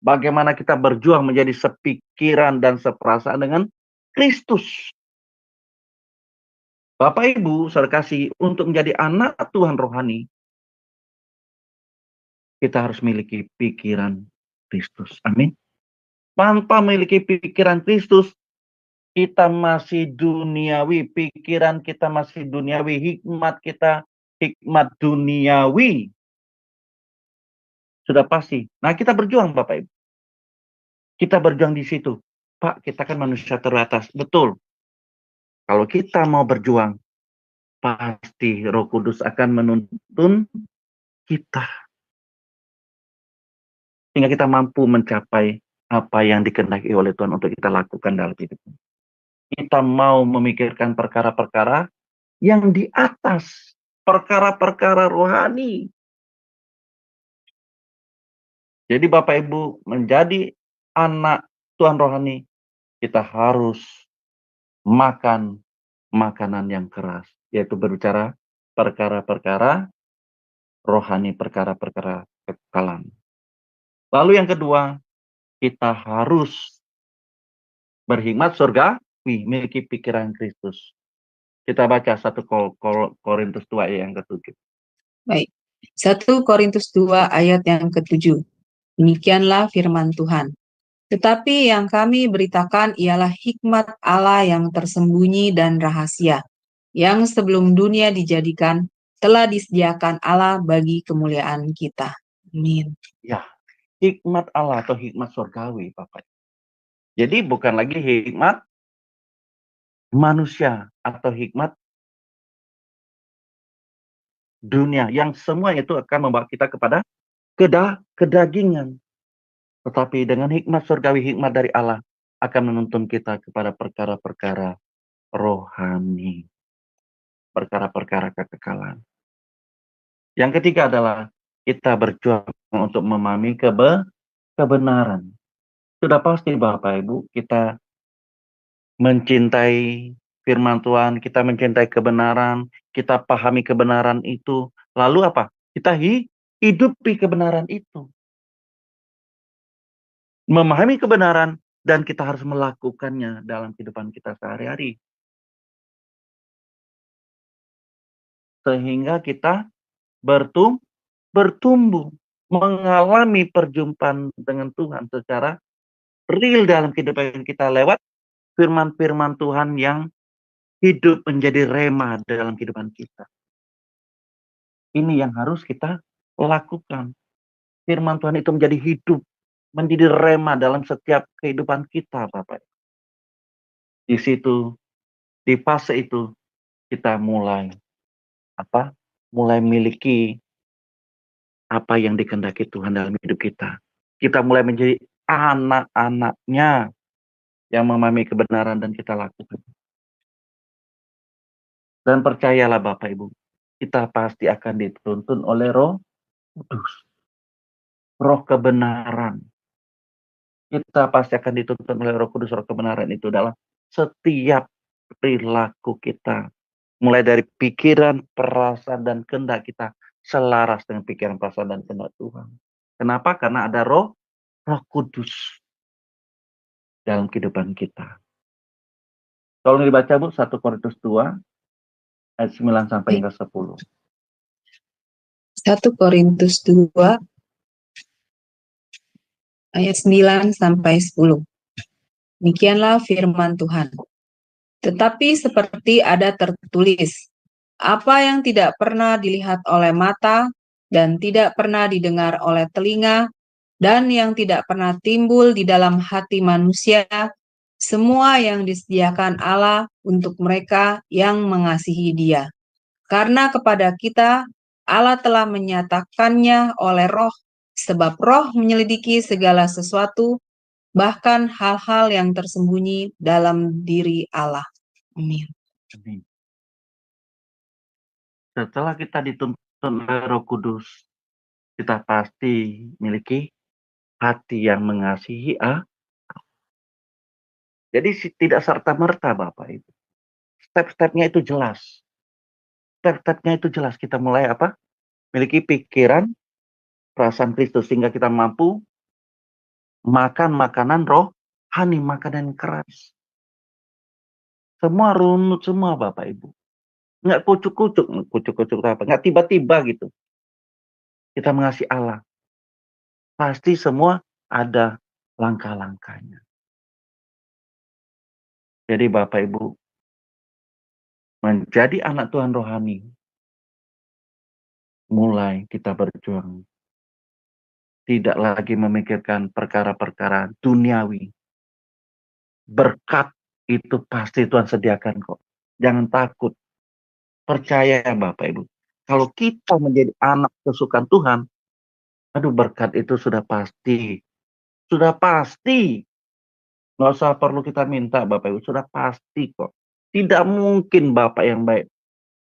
Bagaimana kita berjuang menjadi sepikiran dan seperasaan dengan Kristus. Bapak Ibu, saudara kasih, untuk menjadi anak Tuhan rohani, kita harus memiliki pikiran Kristus. Amin. Tanpa memiliki pikiran Kristus, kita masih duniawi, pikiran kita masih duniawi, hikmat kita hikmat duniawi. Sudah pasti. Nah, kita berjuang Bapak Ibu. Kita berjuang di situ. Pak, kita kan manusia terbatas. Betul. Kalau kita mau berjuang, pasti Roh Kudus akan menuntun kita. Sehingga kita mampu mencapai apa yang dikehendaki oleh Tuhan untuk kita lakukan dalam hidup. Kita mau memikirkan perkara-perkara yang di atas, perkara-perkara rohani. Jadi Bapak Ibu, menjadi anak Tuhan rohani, kita harus makan makanan yang keras, yaitu berbicara perkara-perkara rohani, perkara-perkara kekekalan. Lalu yang kedua, kita harus berhikmat surgawi, memiliki pikiran Kristus. Kita baca 1 Korintus 2 ayat yang ke-7. Baik. 1 Korintus 2 ayat yang ke-7. Demikianlah firman Tuhan. Tetapi yang kami beritakan ialah hikmat Allah yang tersembunyi dan rahasia, yang sebelum dunia dijadikan, telah disediakan Allah bagi kemuliaan kita. Amin. Ya, hikmat Allah atau hikmat surgawi, Bapak. Jadi bukan lagi hikmat manusia atau hikmat dunia, yang semua itu akan membawa kita kepada kedagingan. Tetapi dengan hikmat surgawi, hikmat dari Allah, akan menuntun kita kepada perkara-perkara rohani. Perkara-perkara kekekalan. Yang ketiga adalah kita berjuang untuk memahami kebenaran. Sudah pasti Bapak Ibu, kita mencintai firman Tuhan, kita mencintai kebenaran, kita pahami kebenaran itu. Lalu apa? Kita hidupi kebenaran itu. Memahami kebenaran dan kita harus melakukannya dalam kehidupan kita sehari-hari. Sehingga kita bertumbuh, mengalami perjumpaan dengan Tuhan secara real dalam kehidupan kita lewat firman-firman Tuhan yang hidup menjadi rema dalam kehidupan kita. Ini yang harus kita lakukan. Firman Tuhan itu menjadi hidup, menjadi rema dalam setiap kehidupan kita, Bapak. Di situ, di fase itu, kita mulai miliki apa yang dikehendaki Tuhan dalam hidup kita. Kita mulai menjadi anak-anaknya yang memahami kebenaran dan kita lakukan. Dan percayalah Bapak Ibu, kita pasti akan dituntun oleh Roh Kudus. Roh kebenaran. Kita pasti akan dituntun oleh Roh Kudus. Roh kebenaran itu adalah setiap perilaku kita Mulai dari pikiran, perasaan, dan kehendak kita selaras dengan pikiran, perasaan, dan kehendak Tuhan. Kenapa? Karena ada Roh Kudus dalam kehidupan kita. Kalau dibaca Bu, 1 Korintus 2 ayat 9 sampai hingga 10. 1 Korintus 2 ayat 9 sampai 10. Demikianlah firman Tuhan. Tetapi seperti ada tertulis, apa yang tidak pernah dilihat oleh mata dan tidak pernah didengar oleh telinga dan yang tidak pernah timbul di dalam hati manusia, semua yang disediakan Allah untuk mereka yang mengasihi Dia. Karena kepada kita Allah telah menyatakannya oleh Roh, sebab Roh menyelidiki segala sesuatu, bahkan hal-hal yang tersembunyi dalam diri Allah. Amin. Setelah kita dituntun oleh Roh Kudus, kita pasti memiliki hati yang mengasihi Allah. Jadi tidak serta-merta Bapak Ibu. Step-stepnya itu jelas. Step-stepnya itu jelas. Kita mulai apa? Memiliki pikiran, perasaan Kristus, sehingga kita mampu makan makanan rohani, makanan keras. Semua runut semua Bapak Ibu. Nggak kucuk-kucuk apa. Nggak tiba-tiba gitu. Kita mengasihi Allah. Pasti semua ada langkah-langkahnya. Jadi Bapak Ibu, menjadi anak Tuhan rohani, mulai kita berjuang. Tidak lagi memikirkan perkara-perkara duniawi. Berkat itu pasti Tuhan sediakan kok. Jangan takut. Percaya ya Bapak Ibu. Kalau kita menjadi anak kesukaan Tuhan, aduh berkat itu sudah pasti. Sudah pasti. Nggak usah perlu kita minta Bapak Ibu. Sudah pasti kok. Tidak mungkin Bapak yang baik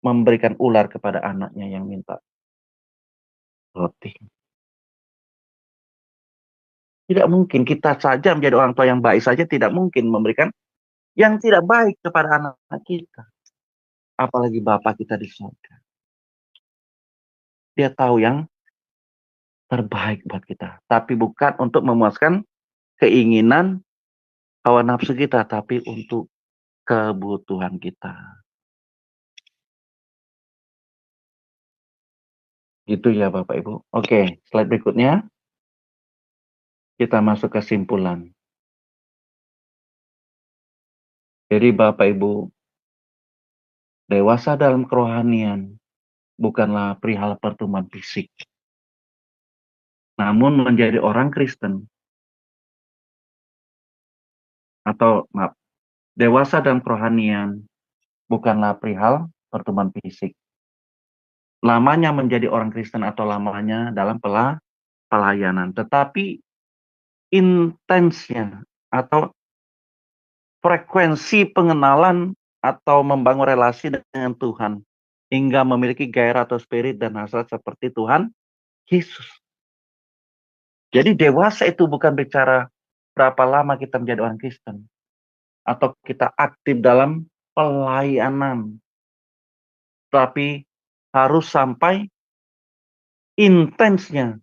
memberikan ular kepada anaknya yang minta roti. Tidak mungkin kita saja menjadi orang tua yang baik saja tidak mungkin memberikan yang tidak baik kepada anak-anak kita. Apalagi Bapak kita di surga. Dia tahu yang terbaik buat kita. Tapi bukan untuk memuaskan keinginan hawa nafsu kita, tapi untuk kebutuhan kita. Gitu ya Bapak Ibu. Oke, slide berikutnya. Kita masuk kesimpulan. Jadi Bapak Ibu, dewasa dalam kerohanian bukanlah perihal pertemuan fisik. Namun menjadi orang Kristen atau maaf, dewasa dalam kerohanian bukanlah perihal pertemuan fisik. Lamanya menjadi orang Kristen atau lamanya dalam pelayanan, tetapi intensnya atau frekuensi pengenalan atau membangun relasi dengan Tuhan hingga memiliki gairah atau spirit dan hasrat seperti Tuhan Yesus. Jadi dewasa itu bukan bicara berapa lama kita menjadi orang Kristen atau kita aktif dalam pelayanan, tapi harus sampai intensnya,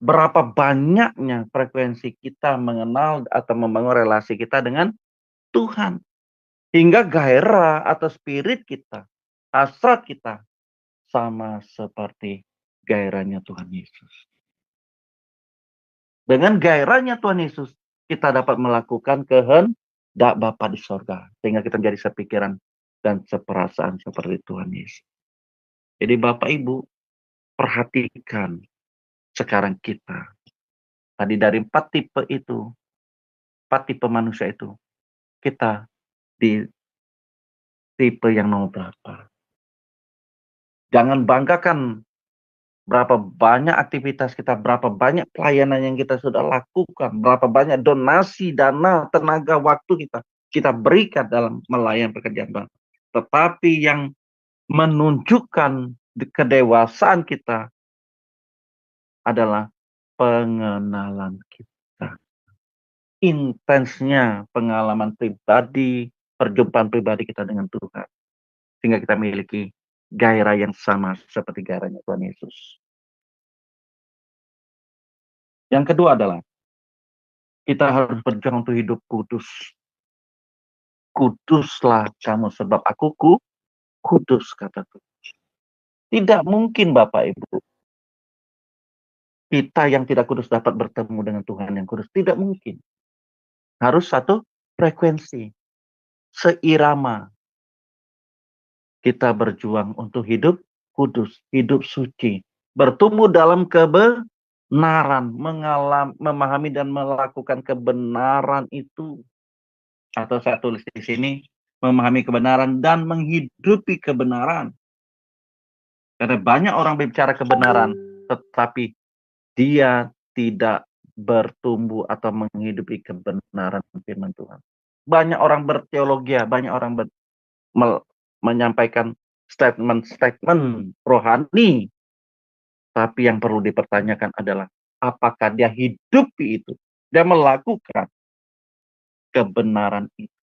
berapa banyaknya frekuensi kita mengenal atau membangun relasi kita dengan Tuhan. Hingga gairah atau spirit kita, hasrat kita, sama seperti gairahnya Tuhan Yesus. Dengan gairahnya Tuhan Yesus, kita dapat melakukan kehendak Bapa di sorga. Sehingga kita menjadi sepikiran dan seperasaan seperti Tuhan Yesus. Jadi Bapak Ibu, perhatikan sekarang kita. Tadi dari 4 tipe itu, 4 tipe manusia itu, kita di tipe yang nomor berapa. Jangan banggakan berapa banyak aktivitas kita, berapa banyak pelayanan yang kita sudah lakukan, berapa banyak donasi, dana, tenaga, waktu kita berikan dalam melayani pekerjaan Tuhan. Tetapi yang menunjukkan kedewasaan kita adalah pengenalan kita. Intensnya pengalaman pribadi, perjumpaan pribadi kita dengan Tuhan. sehingga kita memiliki gairah yang sama seperti gairahnya Tuhan Yesus. Yang kedua adalah kita harus berjuang untuk hidup kudus. Kuduslah kamu sebab aku kudus, kata Tuhan. Tidak mungkin Bapak Ibu, kita yang tidak kudus dapat bertemu dengan Tuhan yang kudus. Tidak mungkin. Harus satu frekuensi, seirama. Kita berjuang untuk hidup kudus, hidup suci. Bertumbuh dalam kebenaran, memahami dan melakukan kebenaran itu. Atau saya tulis di sini, memahami kebenaran dan menghidupi kebenaran. Karena banyak orang berbicara kebenaran, tetapi dia tidak bertumbuh atau menghidupi kebenaran firman Tuhan. Banyak orang berteologi, banyak orang menyampaikan statement-statement rohani, tapi yang perlu dipertanyakan adalah apakah dia hidupi itu, dia melakukan kebenaran itu.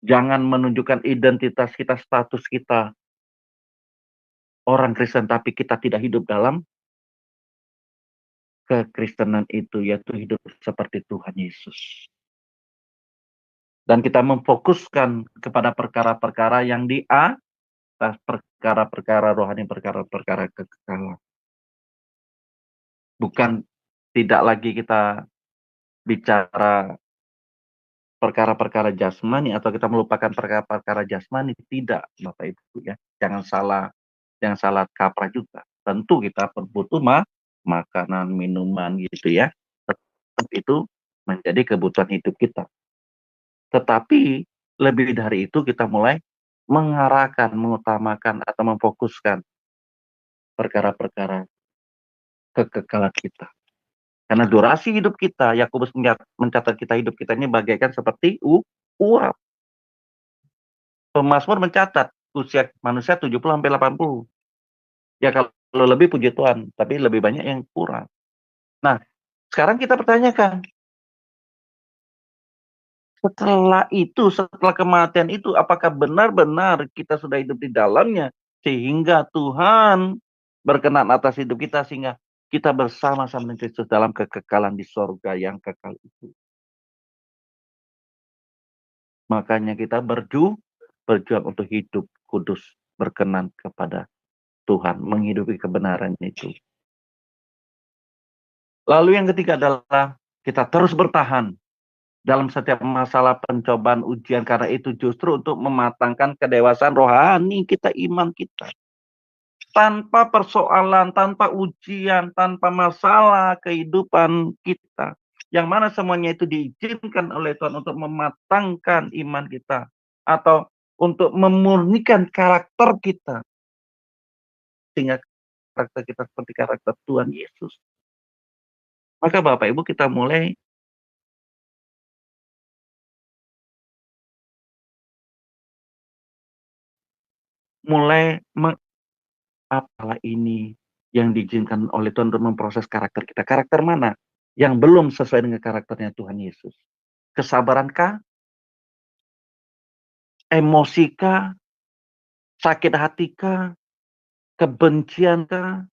Jangan menunjukkan identitas kita, status kita orang Kristen, tapi kita tidak hidup dalam kekristenan itu, yaitu hidup seperti Tuhan Yesus. Dan kita memfokuskan kepada perkara-perkara yang di atas, perkara-perkara rohani, perkara-perkara kekekalan. Bukan tidak lagi kita bicara perkara-perkara jasmani atau kita melupakan perkara-perkara jasmani, tidak Bapak Ibu ya. Jangan salah kaprah juga. Tentu kita butuh makanan, minuman gitu ya. Itu menjadi kebutuhan hidup kita. Tetapi lebih dari itu kita mulai mengarahkan, mengutamakan atau memfokuskan perkara-perkara kekekalan kita. Karena durasi hidup kita, Yakobus mencatat kita hidup kita ini bagaikan seperti uap. Pemazmur mencatat usia manusia 70-80. Ya kalau lebih puji Tuhan, tapi lebih banyak yang kurang. Nah, sekarang kita pertanyakan, setelah kematian itu, apakah benar-benar kita sudah hidup di dalamnya, sehingga Tuhan berkenan atas hidup kita, sehingga kita bersama-sama dengan Kristus dalam kekekalan di sorga yang kekal itu. Makanya kita berjuang untuk hidup kudus, berkenan kepada Tuhan, menghidupi kebenaran itu. Lalu yang ketiga adalah kita terus bertahan dalam setiap masalah, pencobaan, ujian, karena itu justru untuk mematangkan kedewasaan rohani kita, iman kita. Tanpa persoalan, tanpa ujian, tanpa masalah kehidupan kita, yang mana semuanya itu diizinkan oleh Tuhan untuk mematangkan iman kita, atau untuk memurnikan karakter kita, sehingga karakter kita seperti karakter Tuhan Yesus. Maka Bapak Ibu kita mulai apalah ini yang diizinkan oleh Tuhan untuk memproses karakter kita. Karakter mana yang belum sesuai dengan karakternya Tuhan Yesus? Kesabarankah? Emosikah? Sakit hatikah? Kebenciankah?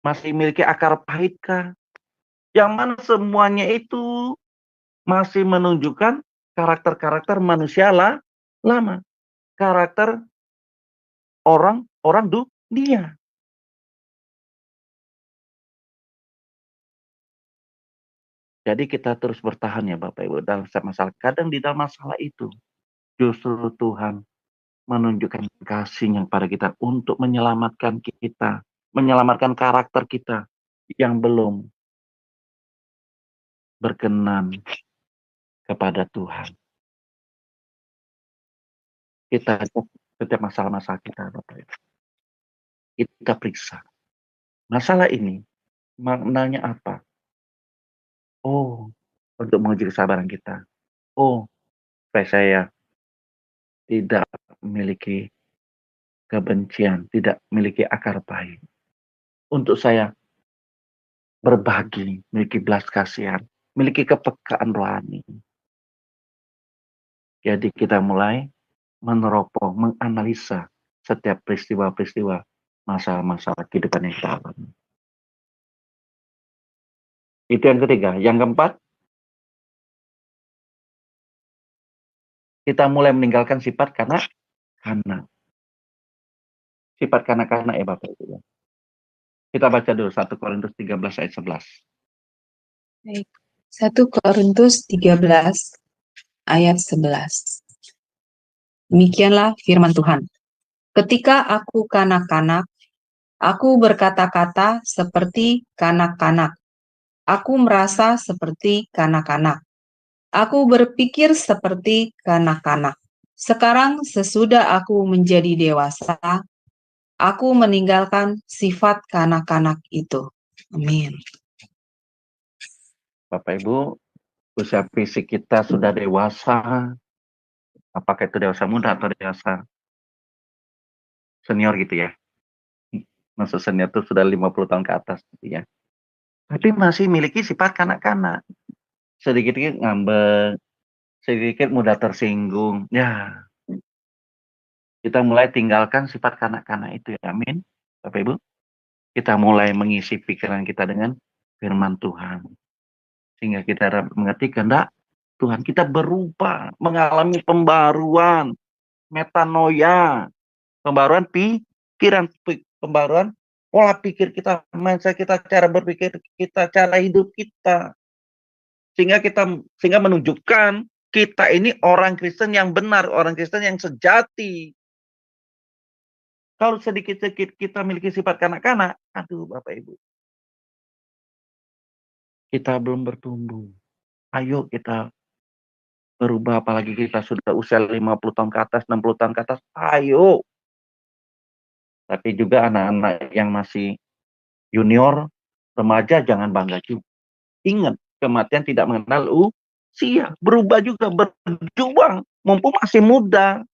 Masih memiliki akar pahitkah? Yang mana semuanya itu masih menunjukkan karakter-karakter manusia lama. Karakter orang dunia. Jadi kita terus bertahan ya Bapak Ibu dalam masalah. Kadang di dalam masalah itu justru Tuhan menunjukkan kasih-Nya pada kita untuk menyelamatkan kita, menyelamatkan karakter kita yang belum berkenan kepada Tuhan. Kita setiap masalah-masalah kita Bapak Ibu, kita periksa. Masalah ini maknanya apa? Oh, untuk menguji kesabaran kita. Oh, supaya saya tidak memiliki kebencian, tidak memiliki akar pahit. Untuk saya berbagi, memiliki belas kasihan, memiliki kepekaan rohani. Jadi kita mulai meneropong, menganalisa setiap peristiwa-peristiwa masalah-masalah kehidupan yang kita alami. Itu yang ketiga. Yang keempat, kita mulai meninggalkan sifat kanak-kanak. Sifat kanak-kanak ya Bapak Ibu. Kita baca dulu 1 Korintus 13 ayat 11. Baik. 1 Korintus 13 ayat 11. Demikianlah firman Tuhan. Ketika aku kanak-kanak, aku berkata-kata seperti kanak-kanak. Aku merasa seperti kanak-kanak. Aku berpikir seperti kanak-kanak. Sekarang sesudah aku menjadi dewasa, aku meninggalkan sifat kanak-kanak itu. Amin. Bapak Ibu, usia fisik kita sudah dewasa, apakah itu dewasa muda atau dewasa senior gitu ya. Maksud senior itu sudah 50 tahun ke atas gitu ya. Tapi masih memiliki sifat kanak-kanak. Sedikit-sedikit ngambek, sedikit mudah tersinggung. Ya, kita mulai tinggalkan sifat kanak-kanak itu ya. Amin. Bapak Ibu, kita mulai mengisi pikiran kita dengan firman Tuhan. Sehingga kita mengerti kehendak Tuhan, kita berubah, mengalami pembaruan, metanoia, pembaruan pikiran, pembaruan pola pikir kita, mindset kita, cara berpikir kita, cara hidup kita. Sehingga menunjukkan kita ini orang Kristen yang benar, orang Kristen yang sejati. Kalau sedikit-sedikit kita memiliki sifat kanak-kanak, aduh Bapak Ibu, kita belum bertumbuh. Ayo kita berubah, apalagi kita sudah usia 50 tahun ke atas, 60 tahun ke atas, ayo. Tapi juga anak-anak yang masih junior, remaja, jangan bangga juga. Ingat, kematian tidak mengenal usia. Berubah juga, berjuang. Mumpung masih muda.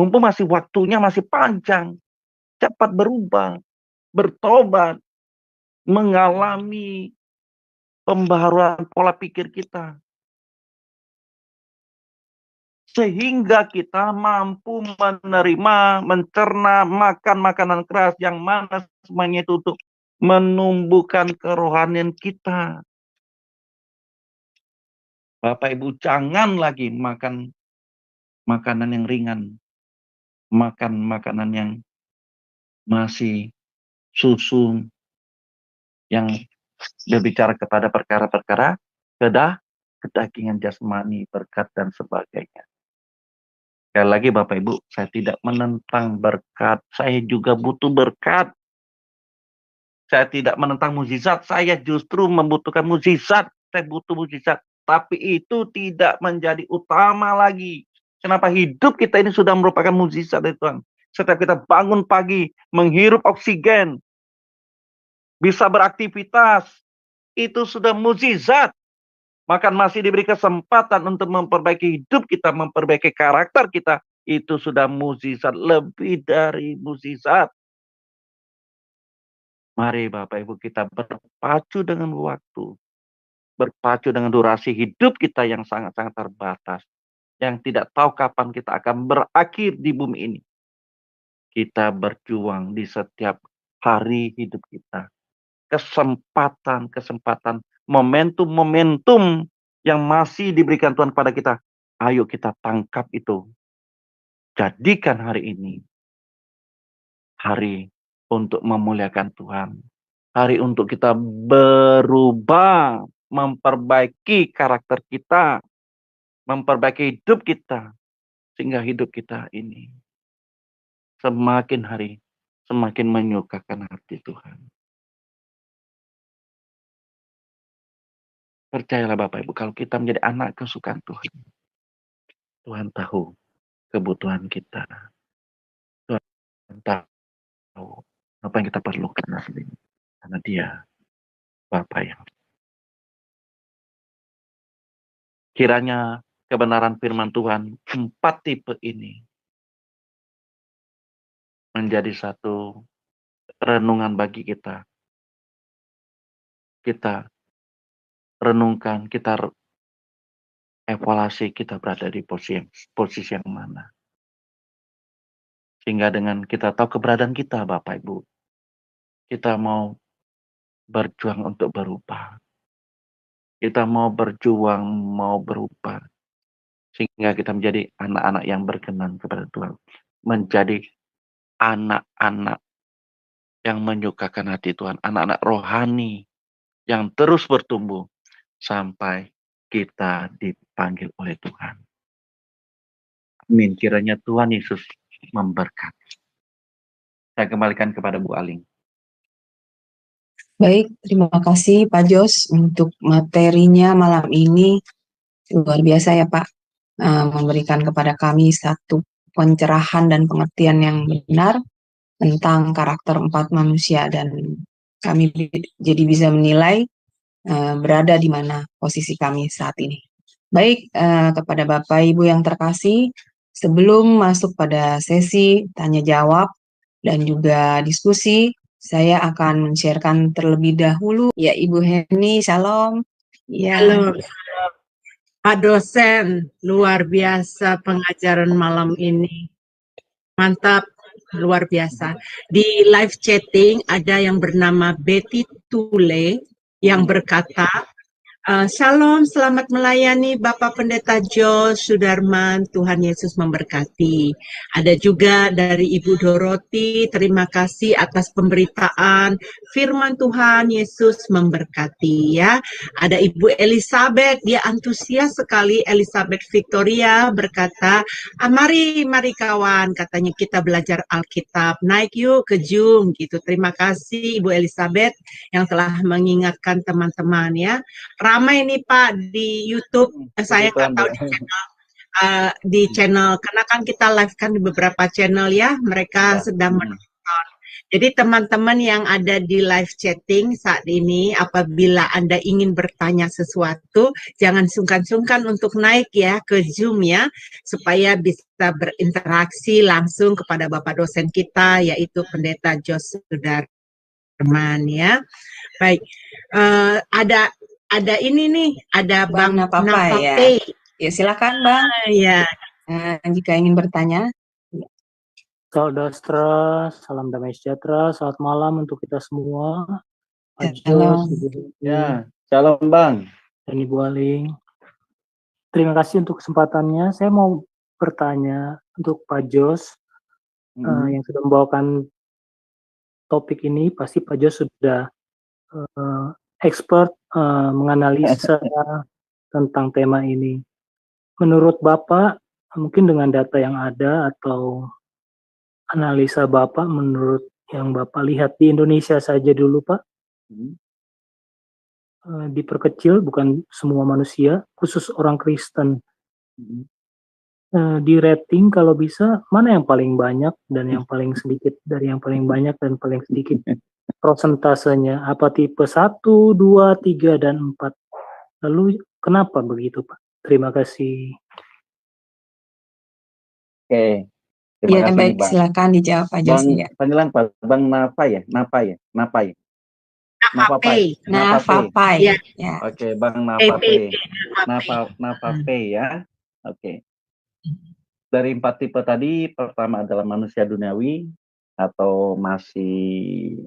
Mumpung masih waktunya masih panjang. Cepat berubah, bertobat, mengalami pembaharuan pola pikir kita. Sehingga kita mampu menerima, mencerna, makan makanan keras yang mana semuanya itu untuk menumbuhkan kerohanian kita. Bapak Ibu, jangan lagi makan makanan yang ringan, makan makanan yang masih susu, yang berbicara kepada perkara-perkara kedagingan jasmani, berkat dan sebagainya. Sekali lagi Bapak Ibu, saya tidak menentang berkat, saya juga butuh berkat. Saya tidak menentang mukjizat, saya justru membutuhkan mukjizat, saya butuh mukjizat. Tapi itu tidak menjadi utama lagi. Kenapa hidup kita ini sudah merupakan mukjizat dari Tuhan. Setiap kita bangun pagi, menghirup oksigen, bisa beraktivitas, itu sudah mukjizat. Maka masih diberi kesempatan untuk memperbaiki hidup kita, memperbaiki karakter kita, itu sudah mukjizat, lebih dari mukjizat. Mari Bapak Ibu kita berpacu dengan waktu, berpacu dengan durasi hidup kita yang sangat-sangat terbatas, yang tidak tahu kapan kita akan berakhir di bumi ini. Kita berjuang di setiap hari hidup kita. Kesempatan, momentum-momentum yang masih diberikan Tuhan kepada kita. Ayo kita tangkap itu. Jadikan hari ini hari untuk memuliakan Tuhan. Hari untuk kita berubah, memperbaiki karakter kita, memperbaiki hidup kita. Sehingga hidup kita ini semakin hari, semakin menyukakan hati Tuhan. Percayalah Bapak Ibu, kalau kita menjadi anak kesukaan Tuhan, Tuhan tahu kebutuhan kita. Tuhan tahu apa yang kita perlukan asli. Karena Dia Bapa yang. Kiranya kebenaran firman Tuhan 4 tipe ini menjadi satu renungan bagi kita. Kita renungkan, kita evaluasi kita berada di posisi yang mana. Sehingga dengan kita tahu keberadaan kita, Bapak Ibu, kita mau berjuang untuk berubah. Kita mau berjuang, mau berubah. Sehingga kita menjadi anak-anak yang berkenan kepada Tuhan. Menjadi anak-anak yang menyukakan hati Tuhan. Anak-anak rohani yang terus bertumbuh sampai kita dipanggil oleh Tuhan. Amin. Kiranya Tuhan Yesus memberkati. Saya kembalikan kepada Bu Aling. Baik, terima kasih Pak Jos untuk materinya malam ini. Luar biasa ya Pak, memberikan kepada kami satu pencerahan dan pengertian yang benar tentang karakter empat manusia, dan kami jadi bisa menilai berada di mana posisi kami saat ini. Baik, kepada Bapak Ibu yang terkasih, sebelum masuk pada sesi tanya jawab dan juga diskusi, saya akan men-sharekan terlebih dahulu. Ya, Ibu Heni, shalom. Ya. Halo, Pak dosen, luar biasa pengajaran malam ini. Mantap, luar biasa. Di live chatting ada yang bernama Betty Tule yang berkata, Shalom, selamat melayani Bapak Pendeta Jos Sudarman, Tuhan Yesus memberkati. Ada juga dari Ibu Doroti, terima kasih atas pemberitaan firman Tuhan Yesus memberkati ya. Ada Ibu Elizabeth, dia antusias sekali. Elizabeth Victoria berkata, mari kawan, katanya kita belajar Alkitab, naik yuk ke Zoom gitu. Terima kasih Ibu Elizabeth yang telah mengingatkan teman-teman ya. Ramai nih Pak di YouTube, saya nggak tahu di channel, karena kan kita live kan di beberapa channel ya, mereka sedang menonton. Jadi teman-teman yang ada di live chatting saat ini, apabila Anda ingin bertanya sesuatu, jangan sungkan-sungkan untuk naik ya ke Zoom ya, supaya bisa berinteraksi langsung kepada Bapak dosen kita, yaitu Pendeta Jos Sudarman ya. Baik, ada ini nih, ada Bang Napapai ya. Ya, silakan Bang. Ya. Jika ingin bertanya. Saudara, salam damai sejahtera, selamat malam untuk kita semua. Pak Jos, ya, shalom Bang. Dan Ibu Aling. Terima kasih untuk kesempatannya. Saya mau bertanya untuk Pak Jos yang sudah membawakan topik ini. Pasti Pak Jos sudah expert menganalisa tentang tema ini. Menurut Bapak, mungkin dengan data yang ada atau analisa Bapak menurut yang Bapak lihat di Indonesia saja dulu Pak, diperkecil bukan semua manusia, khusus orang Kristen, di rating kalau bisa mana yang paling banyak dan yang paling sedikit dari yang paling banyak dan paling sedikit prosentasenya, apa tipe 1, 2, 3, dan 4, lalu kenapa begitu Pak? Terima kasih. Oke. Terima kasih baik, Bang. silakan dijawab Pak Jos ya. Panggilan Bang Napai. Napapai. Ya. Oke, Bang Napapai. Napapai ya. Oke. Dari 4 tipe tadi, pertama adalah manusia duniawi atau masih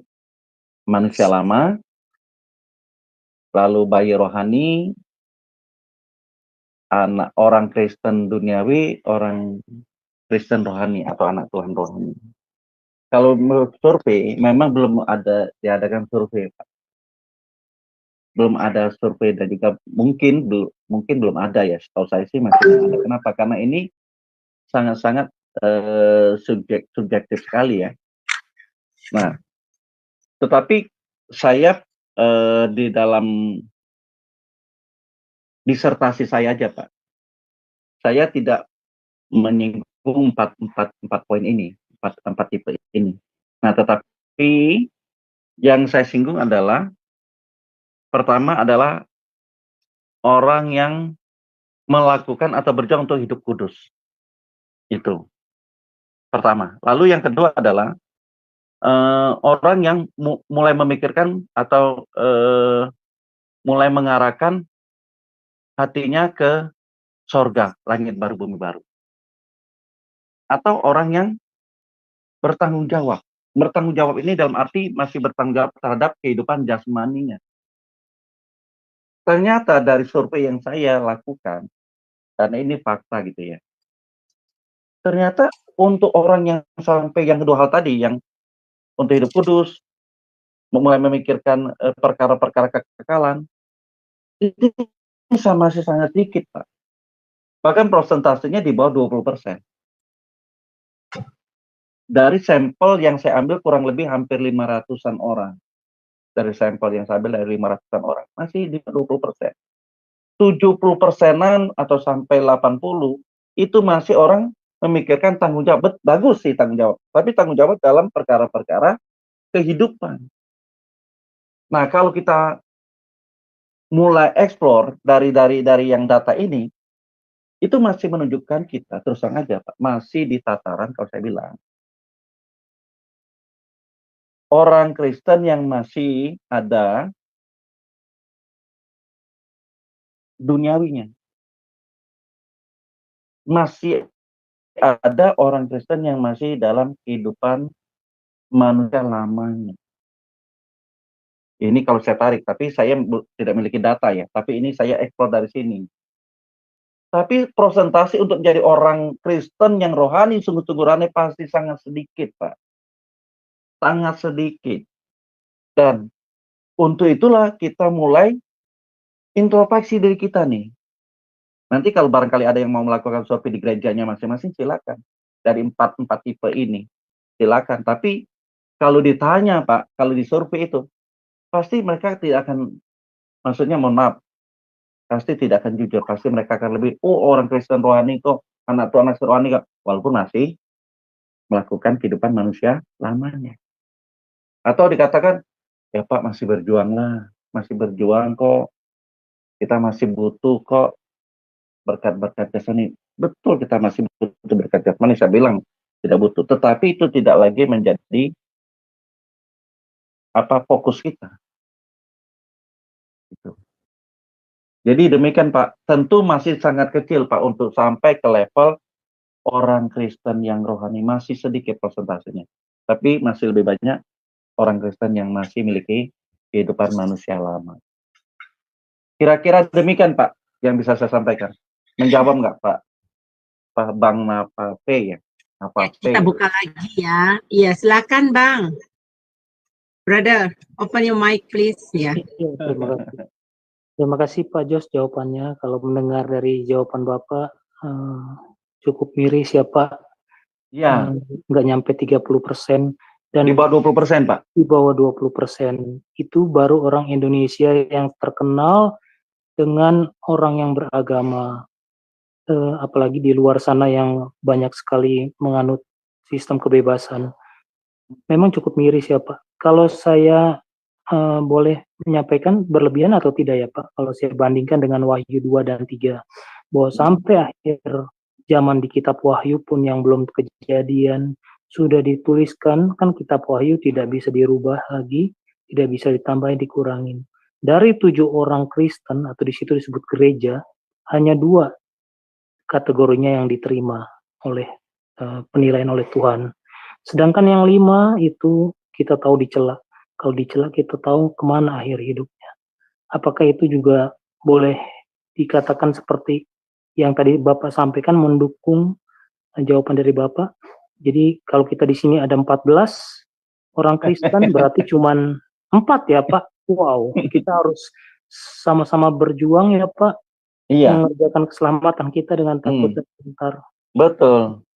manusia lama. Lalu bayi rohani, anak orang Kristen duniawi, orang Kristen rohani atau anak Tuhan rohani. Kalau menurut survei, memang belum ada diadakan survei, Pak. Belum ada survei dan juga mungkin belum ada ya. Setahu saya sih masih belum ada. Kenapa? Karena ini sangat-sangat subjektif sekali ya. Nah, tetapi saya di dalam disertasi saya aja, Pak. Saya tidak menyinggung empat poin ini, empat tipe ini. Nah, tetapi yang saya singgung adalah pertama adalah orang yang melakukan atau berjuang untuk hidup kudus. Itu pertama. Lalu yang kedua adalah orang yang mulai memikirkan atau mulai mengarahkan hatinya ke sorga, langit baru, bumi baru. Atau orang yang bertanggung jawab. Bertanggung jawab ini dalam arti masih bertanggung jawab terhadap kehidupan jasmaninya. Ternyata dari survei yang saya lakukan, karena ini fakta gitu ya, ternyata untuk orang yang sampai yang kedua hal tadi, yang untuk hidup kudus, mulai memikirkan perkara-perkara kekekalan, itu masih sangat sedikit, Pak. Bahkan prosentasenya di bawah 20%. Dari sampel yang saya ambil kurang lebih hampir 500-an orang. Dari sampel yang saya ambil dari 500-an orang, masih di 20%. 70%-an atau sampai 80, itu masih orang memikirkan tanggung jawab. Bagus sih tanggung jawab, tapi tanggung jawab dalam perkara-perkara kehidupan. Nah, kalau kita mulai explore dari yang data ini, itu masih menunjukkan kita, terus terang aja Pak, masih di tataran kalau saya bilang, orang Kristen yang masih ada duniawinya. Masih ada orang Kristen yang masih dalam kehidupan manusia lamanya. Ini kalau saya tarik, tapi saya tidak memiliki data ya, tapi ini saya explore dari sini. Tapi prosentasi untuk menjadi orang Kristen yang rohani, sungguh-sungguh rohani pasti sangat sedikit, Pak. Sangat sedikit. Dan untuk itulah kita mulai introspeksi diri kita nih. Nanti kalau barangkali ada yang mau melakukan survei di gerejanya masing-masing, silakan. Dari empat tipe ini, silakan. Tapi kalau ditanya, Pak, kalau di survei itu, pasti mereka tidak akan, maksudnya mohon maaf, pasti tidak akan jujur. Pasti mereka akan lebih, orang Kristen rohani kok, anak Tuhan rohani kok, walaupun masih melakukan kehidupan manusia lamanya. Atau dikatakan, ya Pak masih berjuang lah, masih berjuang kok, kita masih butuh kok berkat-berkat jasmani. Betul, kita masih butuh berkat jasmani, saya bilang tidak butuh. Tetapi itu tidak lagi menjadi fokus kita. Gitu. Jadi demikian Pak, tentu masih sangat kecil Pak untuk sampai ke level orang Kristen yang rohani, masih sedikit persentasenya. Tapi masih lebih banyak orang Kristen yang masih memiliki kehidupan manusia lama. Kira-kira demikian Pak yang bisa saya sampaikan. Menjawab nggak Pak? Pak Bang Napa P ya? Napa P. Kita buka lagi ya. Iya, silakan Bang. Brother, open your mic please ya. Terima kasih. Terima kasih Pak Jos jawabannya. Kalau mendengar dari jawaban Bapak cukup miris ya Pak. Ya. Nggak nyampe 30%. Dan di bawah 20% Pak. Di bawah 20%. Itu baru orang Indonesia yang terkenal dengan orang yang beragama. Apalagi di luar sana yang banyak sekali menganut sistem kebebasan. Memang cukup miris ya Pak. Kalau saya boleh menyampaikan berlebihan atau tidak ya Pak, kalau saya bandingkan dengan Wahyu 2 dan 3, bahwa sampai akhir zaman di kitab Wahyu pun yang belum kejadian sudah dituliskan, kan kitab Wahyu tidak bisa dirubah lagi, tidak bisa ditambahin, dikurangin. Dari 7 orang Kristen, atau di situ disebut gereja, hanya 2 kategorinya yang diterima oleh penilaian oleh Tuhan. Sedangkan yang 5 itu kita tahu dicela. Kalau dicela kita tahu kemana akhir hidupnya. Apakah itu juga boleh dikatakan seperti yang tadi Bapak sampaikan mendukung jawaban dari Bapak? Jadi kalau kita di sini ada 14 orang Kristen berarti cuman 4 ya Pak? Wow, kita harus sama-sama berjuang ya Pak. Iya. Mengerjakan keselamatan kita dengan takut dan gentar. Betul.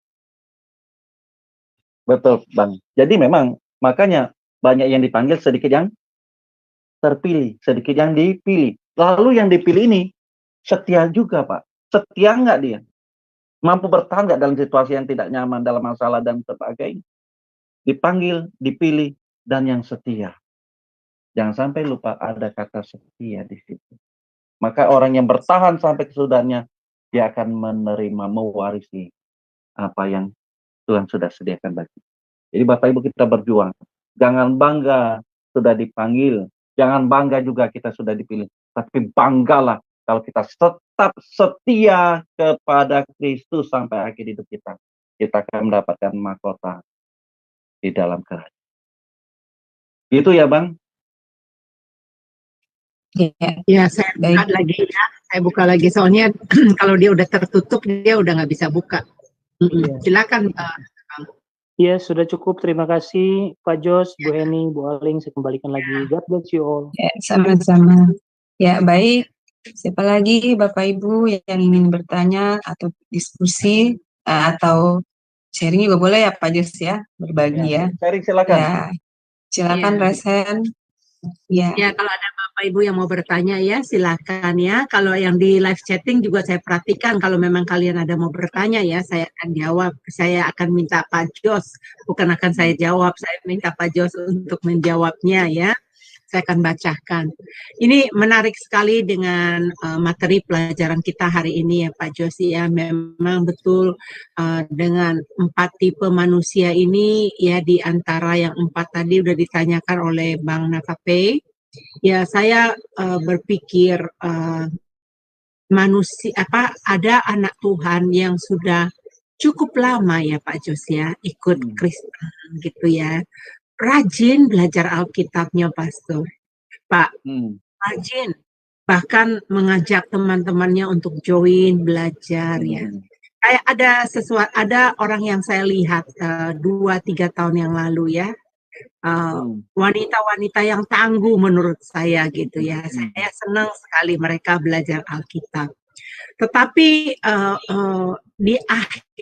Betul Bang. Jadi memang makanya banyak yang dipanggil, sedikit yang terpilih, sedikit yang dipilih. Lalu yang dipilih ini setia juga Pak. Setia nggak dia? Mampu bertahan nggak dalam situasi yang tidak nyaman, dalam masalah dan sebagainya? Dipanggil, dipilih, dan yang setia. Jangan sampai lupa ada kata setia di situ. Maka orang yang bertahan sampai kesudahannya, dia akan menerima, mewarisi apa yang Tuhan sudah sediakan bagi. Jadi Bapak Ibu kita berjuang. Jangan bangga sudah dipanggil. Jangan bangga juga kita sudah dipilih. Tapi banggalah kalau kita tetap setia kepada Kristus sampai akhir hidup kita, kita akan mendapatkan mahkota di dalam kerajaan. Gitu ya, Bang? Ya, saya buka lagi ya. Saya buka lagi soalnya kalau dia udah tertutup dia udah nggak bisa buka. Silakan. Iya, sudah cukup. Terima kasih Pak Jos, Bu Heni, Bu Aling. Saya kembalikan lagi. God bless you all. Ya, sama-sama. Ya, baik. Siapa lagi Bapak Ibu yang ingin bertanya atau diskusi atau sharing juga boleh ya Pak Jos ya, berbagi ya. Sharing silakan. Ya, silakan Resen. Ya. Ya, kalau ada Bapak Ibu yang mau bertanya ya silakan ya. Kalau yang di live chatting juga saya perhatikan kalau memang kalian ada mau bertanya ya, saya akan jawab. Saya akan minta Pak Jos, bukan akan saya jawab, saya minta Pak Jos untuk menjawabnya ya. Saya akan bacakan. Ini menarik sekali dengan materi pelajaran kita hari ini ya Pak Josi ya. Memang betul dengan 4 tipe manusia ini ya, di antara yang 4 tadi udah ditanyakan oleh Bang Natape. Ya, saya berpikir manusia ada anak Tuhan yang sudah cukup lama ya Pak Jos ya ikut Kristen gitu ya. Rajin belajar Alkitabnya Pastor. Pak, rajin. Bahkan mengajak teman-temannya untuk join belajar ya. Kayak ada orang yang saya lihat 2-3 tahun yang lalu ya. Wanita-wanita yang tangguh menurut saya gitu ya. Saya senang sekali mereka belajar Alkitab. Tetapi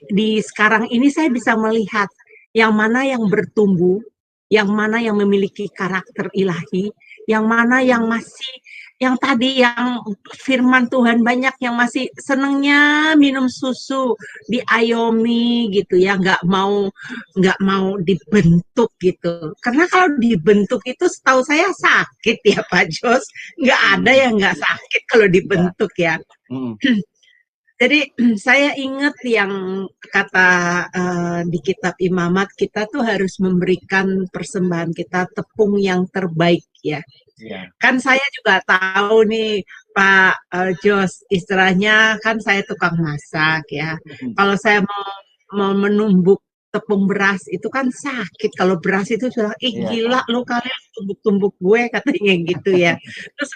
di sekarang ini saya bisa melihat yang mana yang bertumbuh, yang mana yang memiliki karakter ilahi, yang mana yang masih, yang tadi yang firman Tuhan banyak yang masih senengnya minum susu, diayomi gitu ya, nggak mau dibentuk gitu. Karena kalau dibentuk itu setahu saya sakit ya Pak Jos, nggak ada yang nggak sakit kalau dibentuk ya. Jadi saya ingat yang kata di kitab Imamat, kita tuh harus memberikan persembahan kita tepung yang terbaik ya. Kan saya juga tahu nih Pak Jos, istilahnya kan saya tukang masak ya. Kalau saya mau menumbuk tepung beras itu kan sakit. Kalau beras itu sudah gila lo kalian tumbuk-tumbuk gue katanya gitu ya. Terus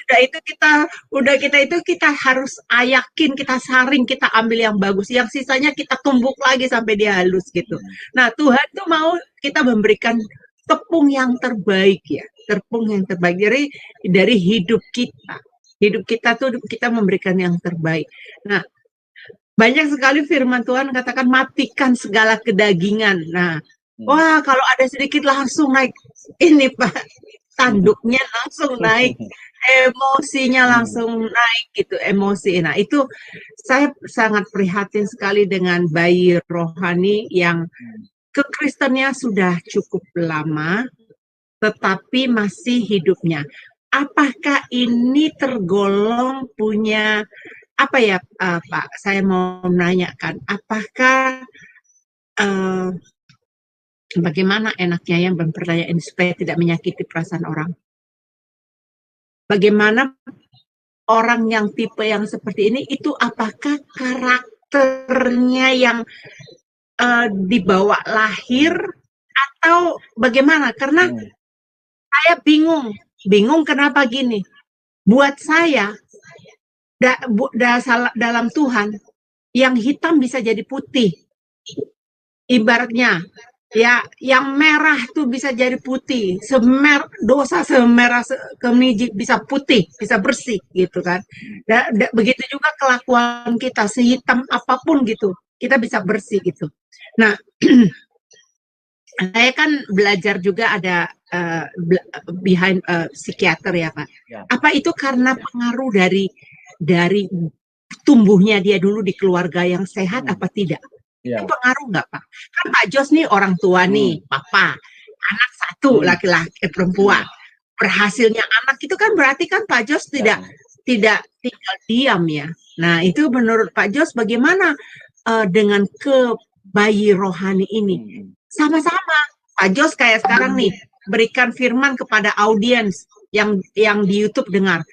udah kita harus ayakin, kita saring, kita ambil yang bagus, yang sisanya kita tumbuk lagi sampai dia halus gitu. Nah, Tuhan tuh mau kita memberikan tepung yang terbaik ya, tepung yang terbaik dari hidup kita. Hidup kita tuh kita memberikan yang terbaik. Nah, banyak sekali firman Tuhan katakan matikan segala kedagingan. Nah, wah kalau ada sedikit langsung naik ini Pak, tanduknya langsung naik, emosinya langsung naik gitu, emosi. Nah itu saya sangat prihatin sekali dengan bayi rohani yang kekristennya sudah cukup lama, tetapi masih hidupnya. Apakah ini tergolong punya apa ya Pak, saya mau menanyakan, apakah bagaimana enaknya yang berpertanyaan supaya tidak menyakiti perasaan orang? Bagaimana orang yang tipe yang seperti ini itu apakah karakternya yang dibawa lahir atau bagaimana? Karena saya bingung kenapa gini. Buat saya dalam Tuhan yang hitam bisa jadi putih, ibaratnya ya, yang merah tuh bisa jadi putih, dosa semerah kemeji bisa putih, bisa bersih gitu kan. Begitu juga kelakuan kita, sehitam apapun gitu, kita bisa bersih gitu. Nah, saya kan belajar juga ada behind psikiater ya Pak. Apa itu karena pengaruh dari tumbuhnya dia dulu di keluarga yang sehat apa tidak? Itu pengaruh nggak Pak? Kan Pak Jos nih orang tua nih, papa, anak satu laki-laki perempuan. Berhasilnya anak itu kan berarti kan Pak Jos tidak tinggal diam ya. Nah itu menurut Pak Jos bagaimana dengan bayi rohani ini? Sama-sama Pak Jos kayak sekarang nih berikan firman kepada audiens yang di YouTube dengar.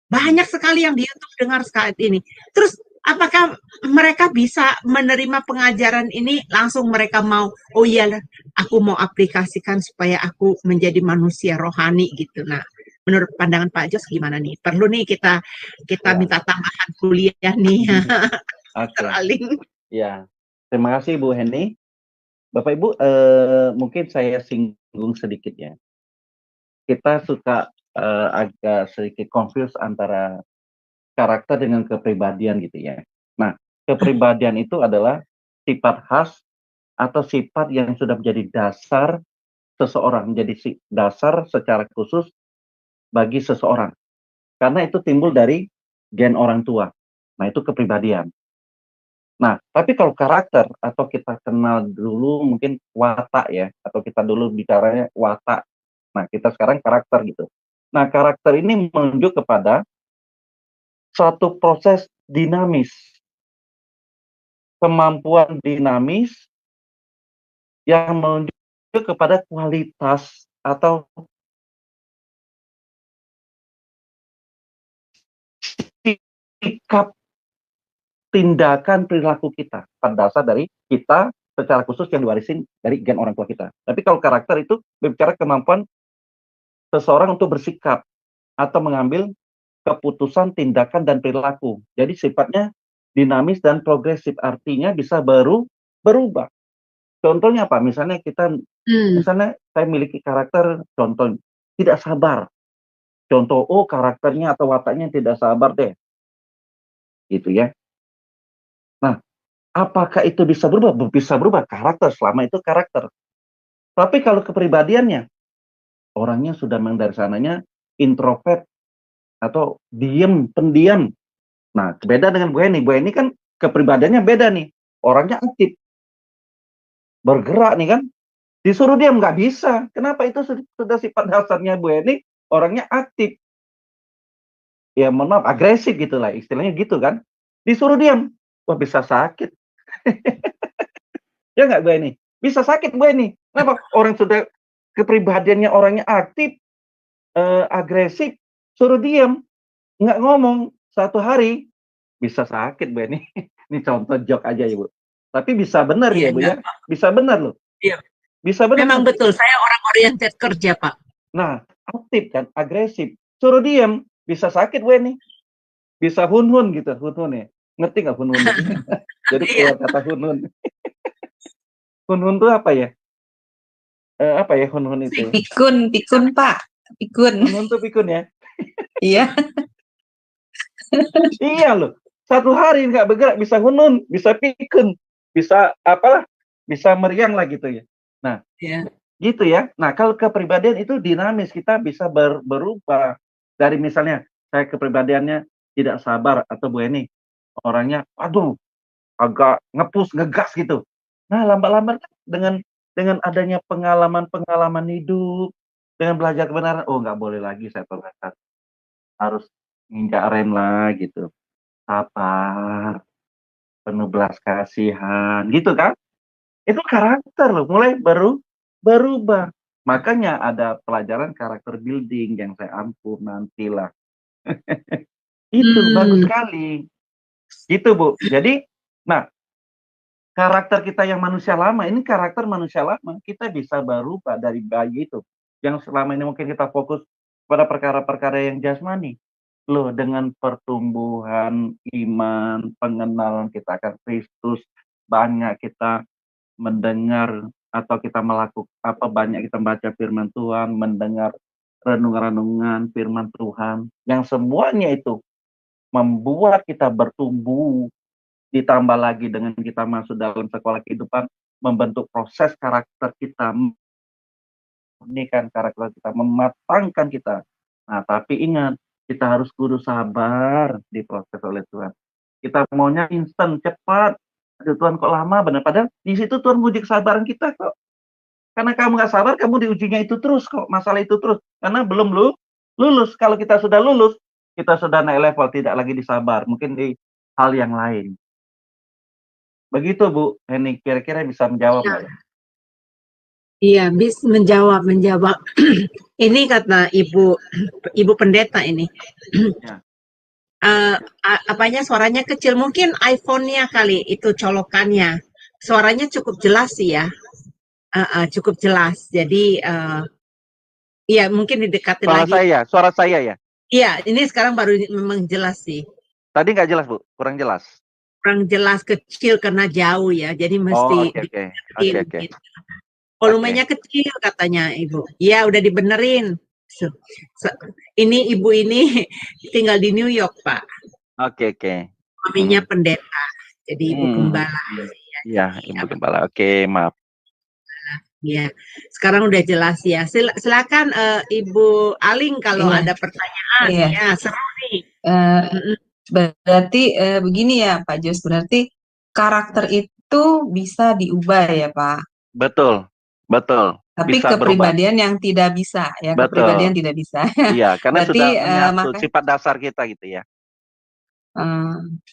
Banyak sekali yang di YouTube dengar saat ini. Terus apakah mereka bisa menerima pengajaran ini langsung mereka mau, oh iya, aku mau aplikasikan supaya aku menjadi manusia rohani gitu. Nah, menurut pandangan Pak Jos gimana nih? Perlu nih kita Ya. minta tambahan kuliah nih. Oke. Terlaling. Ya, terima kasih Bu Heni. Bapak Ibu, mungkin saya singgung sedikit ya. Kita suka agak sedikit confuse antara karakter dengan kepribadian gitu ya. Nah, kepribadian itu adalah sifat khas atau sifat yang sudah menjadi dasar seseorang, menjadi dasar secara khusus bagi seseorang. Karena itu timbul dari gen orang tua. Nah, itu kepribadian. Nah, tapi kalau karakter atau kita kenal dulu mungkin watak ya, atau kita dulu bicaranya watak. Nah, kita sekarang karakter gitu. Nah, karakter ini menunjuk kepada suatu proses dinamis, kemampuan dinamis yang menunjuk kepada kualitas atau sikap tindakan perilaku kita pada dasar dari kita secara khusus yang diwarisin dari gen orang tua kita. Tapi kalau karakter itu berbicara kemampuan seseorang untuk bersikap atau mengambil keputusan, tindakan, dan perilaku. Jadi sifatnya dinamis dan progresif, artinya bisa berubah. Contohnya apa? Misalnya misalnya saya miliki karakter, contoh tidak sabar. Contoh, oh karakternya atau wataknya tidak sabar deh. Gitu ya. Nah, apakah itu bisa berubah? Bisa berubah karakter, selama itu karakter. Tapi kalau kepribadiannya, orangnya sudah memang dari sananya introvert atau pendiam. Nah, beda dengan Bu Eni. Bu Eni kan kepribadiannya beda nih. Orangnya aktif, bergerak nih kan. Disuruh diam nggak bisa. Kenapa? Itu sudah sifat dasarnya Bu Eni, orangnya aktif. Ya mohon maaf, agresif gitulah, istilahnya gitu kan. Disuruh diam, wah bisa sakit. Ya nggak Bu Eni? Bisa sakit Bu Eni. Kenapa? Orang sudah kepribadiannya orangnya aktif, agresif, suruh diam, nggak ngomong, satu hari bisa sakit Bu Eni. Ini contoh joke aja ya Bu. Tapi bisa benar ya Bu ya. Bisa benar loh. Iya. Bisa benar. Memang betul, saya orang oriented kerja Pak. Nah, aktif kan, agresif. Suruh diam, bisa sakit Bu Eni. Bisa hun-hun gitu, hun-hun ya. Ngerti nggak hun-hun? Jadi keluar kata hun-hun. Hun-hun itu apa ya? Apa ya hun-hun itu? Pikun Pak. Pikun. Hun-hun itu pikun ya? Iya. Iya loh. Satu hari nggak bergerak, bisa hun-hun, bisa pikun, bisa apalah, bisa meriang lah gitu ya. Nah, gitu ya. Nah, kalau kepribadian itu dinamis, kita bisa berubah. Dari misalnya, saya kepribadiannya tidak sabar, atau Bu Eni, orangnya, aduh, agak ngegas gitu. Nah, lambat-lambat dengan adanya pengalaman hidup, dengan belajar kebenaran, oh nggak boleh lagi saya toleran. Harus nginjak rem lah gitu. Sabar, penuh belas kasihan, gitu kan? Itu karakter loh, mulai berubah. Makanya ada pelajaran karakter building yang saya ampun nantilah. Itu bagus sekali. Gitu Bu. Jadi, nah, karakter kita yang manusia lama, ini karakter manusia lama, kita bisa berubah dari bayi itu. Yang selama ini mungkin kita fokus pada perkara-perkara yang jasmani. Loh, dengan pertumbuhan iman, pengenalan kita akan Kristus, banyak kita mendengar atau kita melakukan banyak kita membaca firman Tuhan, mendengar renungan-renungan firman Tuhan, yang semuanya itu membuat kita bertumbuh, ditambah lagi dengan kita masuk dalam sekolah kehidupan, membentuk proses karakter kita, memurnikan karakter kita, mematangkan kita. Nah, tapi ingat, kita harus kudu sabar diproses oleh Tuhan. Kita maunya instan, cepat. Aduh, Tuhan kok lama benar. Padahal di situ Tuhan menguji kesabaran kita kok. Karena kamu nggak sabar, kamu diujinya itu terus kok. Masalah itu terus. Karena belum lulus. Kalau kita sudah lulus, kita sudah naik level, tidak lagi disabar. Mungkin di hal yang lain. Begitu Bu Heni, kira-kira bisa menjawab nggak ya? Iya, bisa menjawab. Ini kata Ibu Pendeta ini. apanya suaranya kecil. Mungkin iPhone-nya kali itu colokannya. Suaranya cukup jelas sih ya. Cukup jelas. Jadi ya mungkin didekatin lagi. Suara saya ya. Iya, ini sekarang baru memang jelas sih. Tadi nggak jelas Bu, kurang jelas. Kurang jelas kecil karena jauh ya. Jadi mesti Oke. volumenya kecil katanya Ibu. Iya, udah dibenerin. Ini Ibu ini tinggal di New York, Pak. Oke. Suaminya pendeta. Jadi Ibu Gembala. Iya, Ibu Gembala. Oke, maaf. Ya, sekarang udah jelas ya. Silakan Ibu Aling kalau ada pertanyaan. Ya, seru nih. Berarti begini ya Pak Jos, berarti karakter itu bisa diubah ya Pak? Betul. Tapi Bisa kepribadian yang tidak bisa ya, kepribadian tidak bisa. Iya, karena berarti, sudah menyatu sifat dasar kita gitu ya.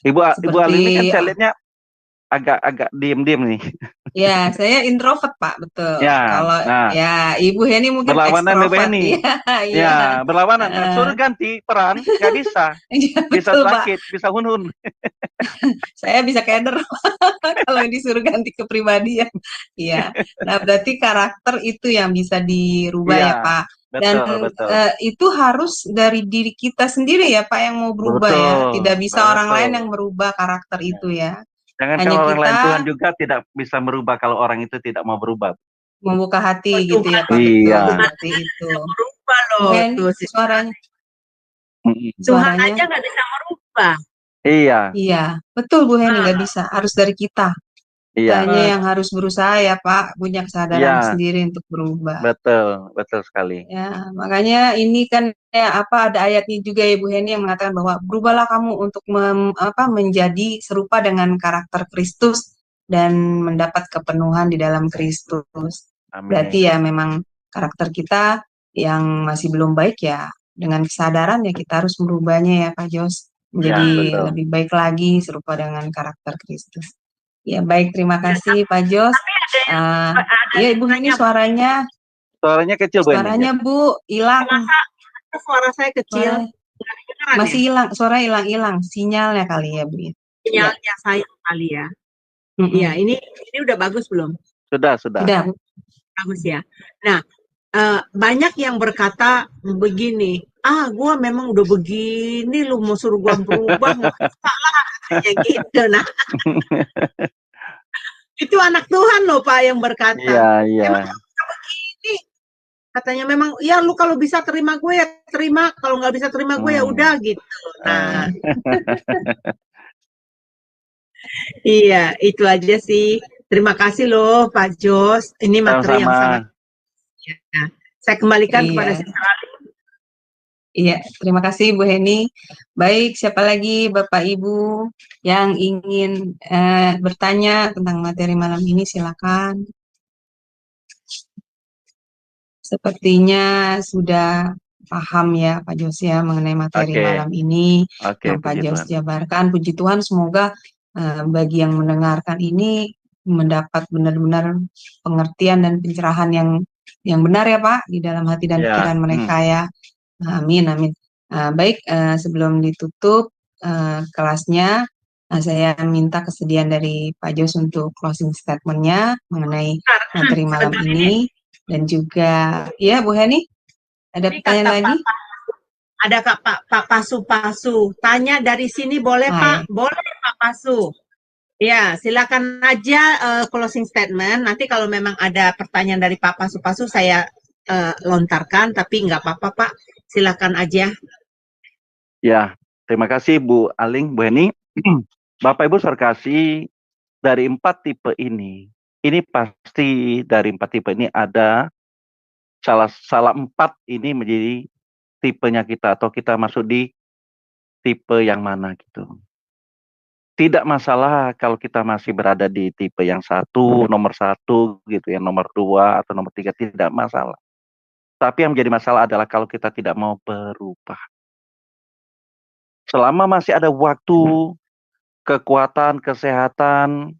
Ibu seperti, Aling ini kan saya lihatnya agak diem-diem nih. Ya, saya introvert Pak, betul. Kalau ya Ibu Heni mungkin berlawanan ekstrovert. Ya, berlawanan. Suruh ganti peran, nggak bisa. Bisa sakit, bisa hunhun. Saya bisa keder kalau disuruh ganti kepribadian. Iya. Nah, berarti karakter itu yang bisa dirubah ya Pak. Dan itu harus dari diri kita sendiri ya Pak yang mau berubah ya. Tidak bisa orang lain yang merubah karakter itu ya. Jangan kalau orang lain, Tuhan juga tidak bisa merubah kalau orang itu tidak mau berubah. Membuka hati gitu ya Pak. Iya. Betul, seperti itu. Berubah loh. Suaranya. Tuhan aja nggak bisa merubah. Iya, betul Bu Heni, nggak bisa, harus dari kita. Kitanya yang harus berusaha ya Pak, punya kesadaran sendiri untuk berubah. Betul sekali. Ya, makanya ini kan ada ayatnya juga ya Bu Heni yang mengatakan bahwa berubahlah kamu untuk menjadi serupa dengan karakter Kristus dan mendapat kepenuhan di dalam Kristus. Berarti ya memang karakter kita yang masih belum baik ya, dengan kesadaran ya kita harus merubahnya ya Pak Jos. Menjadi lebih baik lagi serupa dengan karakter Kristus. Ya baik, terima kasih Pak Jos. Ya Ibu Heni suaranya kecil Bu. Suaranya Bu hilang. Suara saya kecil. Masih hilang, suara hilang, sinyalnya kali ya Bu. Sinyalnya saya kali ya. Iya, ini udah bagus belum? Sudah. Bagus ya. Nah, banyak yang berkata begini, gua memang udah begini, lu mau suruh gua berubah, nggak salah katanya gitu. Nah, itu anak Tuhan loh Pak yang berkata. Iya. Emang begini, katanya memang, ya lu kalau bisa terima gue ya terima, kalau nggak bisa terima gue ya udah gitu. Nah, iya itu aja sih. Terima kasih loh Pak Jos. Ini materi yang sangat. Ya. Saya kembalikan kepada saya. Iya, terima kasih Bu Heni. Baik, siapa lagi Bapak Ibu yang ingin bertanya tentang materi malam ini, silakan. Sepertinya sudah paham ya Pak Jos ya mengenai materi malam ini yang Pak Jos jabarkan. Puji Tuhan, semoga bagi yang mendengarkan ini mendapat benar-benar pengertian dan pencerahan yang benar ya Pak di dalam hati dan pikiran mereka ya. Amin. Baik, sebelum ditutup kelasnya, saya minta kesediaan dari Pak Jos untuk closing statement-nya mengenai materi malam ini. Dan juga, ya Bu Heni, ada pertanyaan lagi? Ada Pak Pasu. Tanya dari sini boleh Pak? Boleh Pak Pasu. Ya, silakan aja closing statement. Nanti kalau memang ada pertanyaan dari Pak Pasu saya lontarkan, tapi nggak apa-apa Pak. Silakan aja. Ya, terima kasih Bu Aling, Bu Heni. Bapak Ibu serkasi, dari 4 tipe ini pasti dari 4 tipe ini ada salah 4 ini menjadi tipenya kita atau kita masuk di tipe yang mana gitu. Tidak masalah kalau kita masih berada di tipe yang nomor 1 gitu ya, nomor 2 atau nomor 3, tidak masalah. Tapi yang menjadi masalah adalah kalau kita tidak mau berubah. Selama masih ada waktu, kekuatan, kesehatan,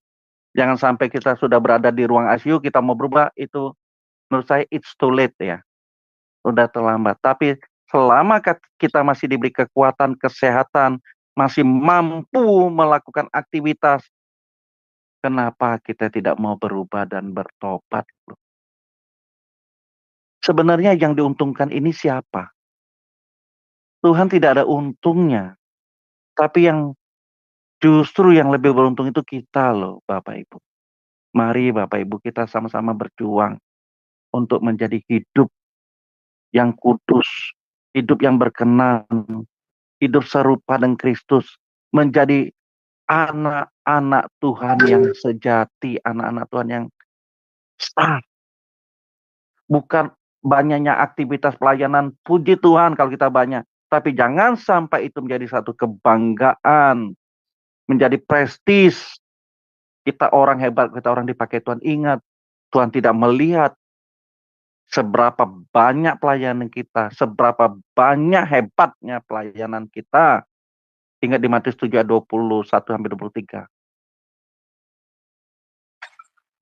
jangan sampai kita sudah berada di ruang ICU, kita mau berubah, itu menurut saya it's too late ya. Sudah terlambat. Tapi selama kita masih diberi kekuatan, kesehatan, masih mampu melakukan aktivitas, kenapa kita tidak mau berubah dan bertobat? Sebenarnya yang diuntungkan ini siapa? Tuhan tidak ada untungnya. Tapi justru yang lebih beruntung itu kita loh, Bapak Ibu. Mari Bapak Ibu kita sama-sama berjuang untuk menjadi hidup yang kudus, hidup yang berkenan, hidup serupa dengan Kristus, menjadi anak-anak Tuhan yang sejati, anak-anak Tuhan yang sah. Bukan banyaknya aktivitas pelayanan, puji Tuhan kalau kita banyak. Tapi jangan sampai itu menjadi satu kebanggaan, menjadi prestis. Kita orang hebat, kita orang dipakai Tuhan. Ingat, Tuhan tidak melihat seberapa banyak pelayanan kita, seberapa banyak hebatnya pelayanan kita. Ingat di Matius 7 ayat 21-23.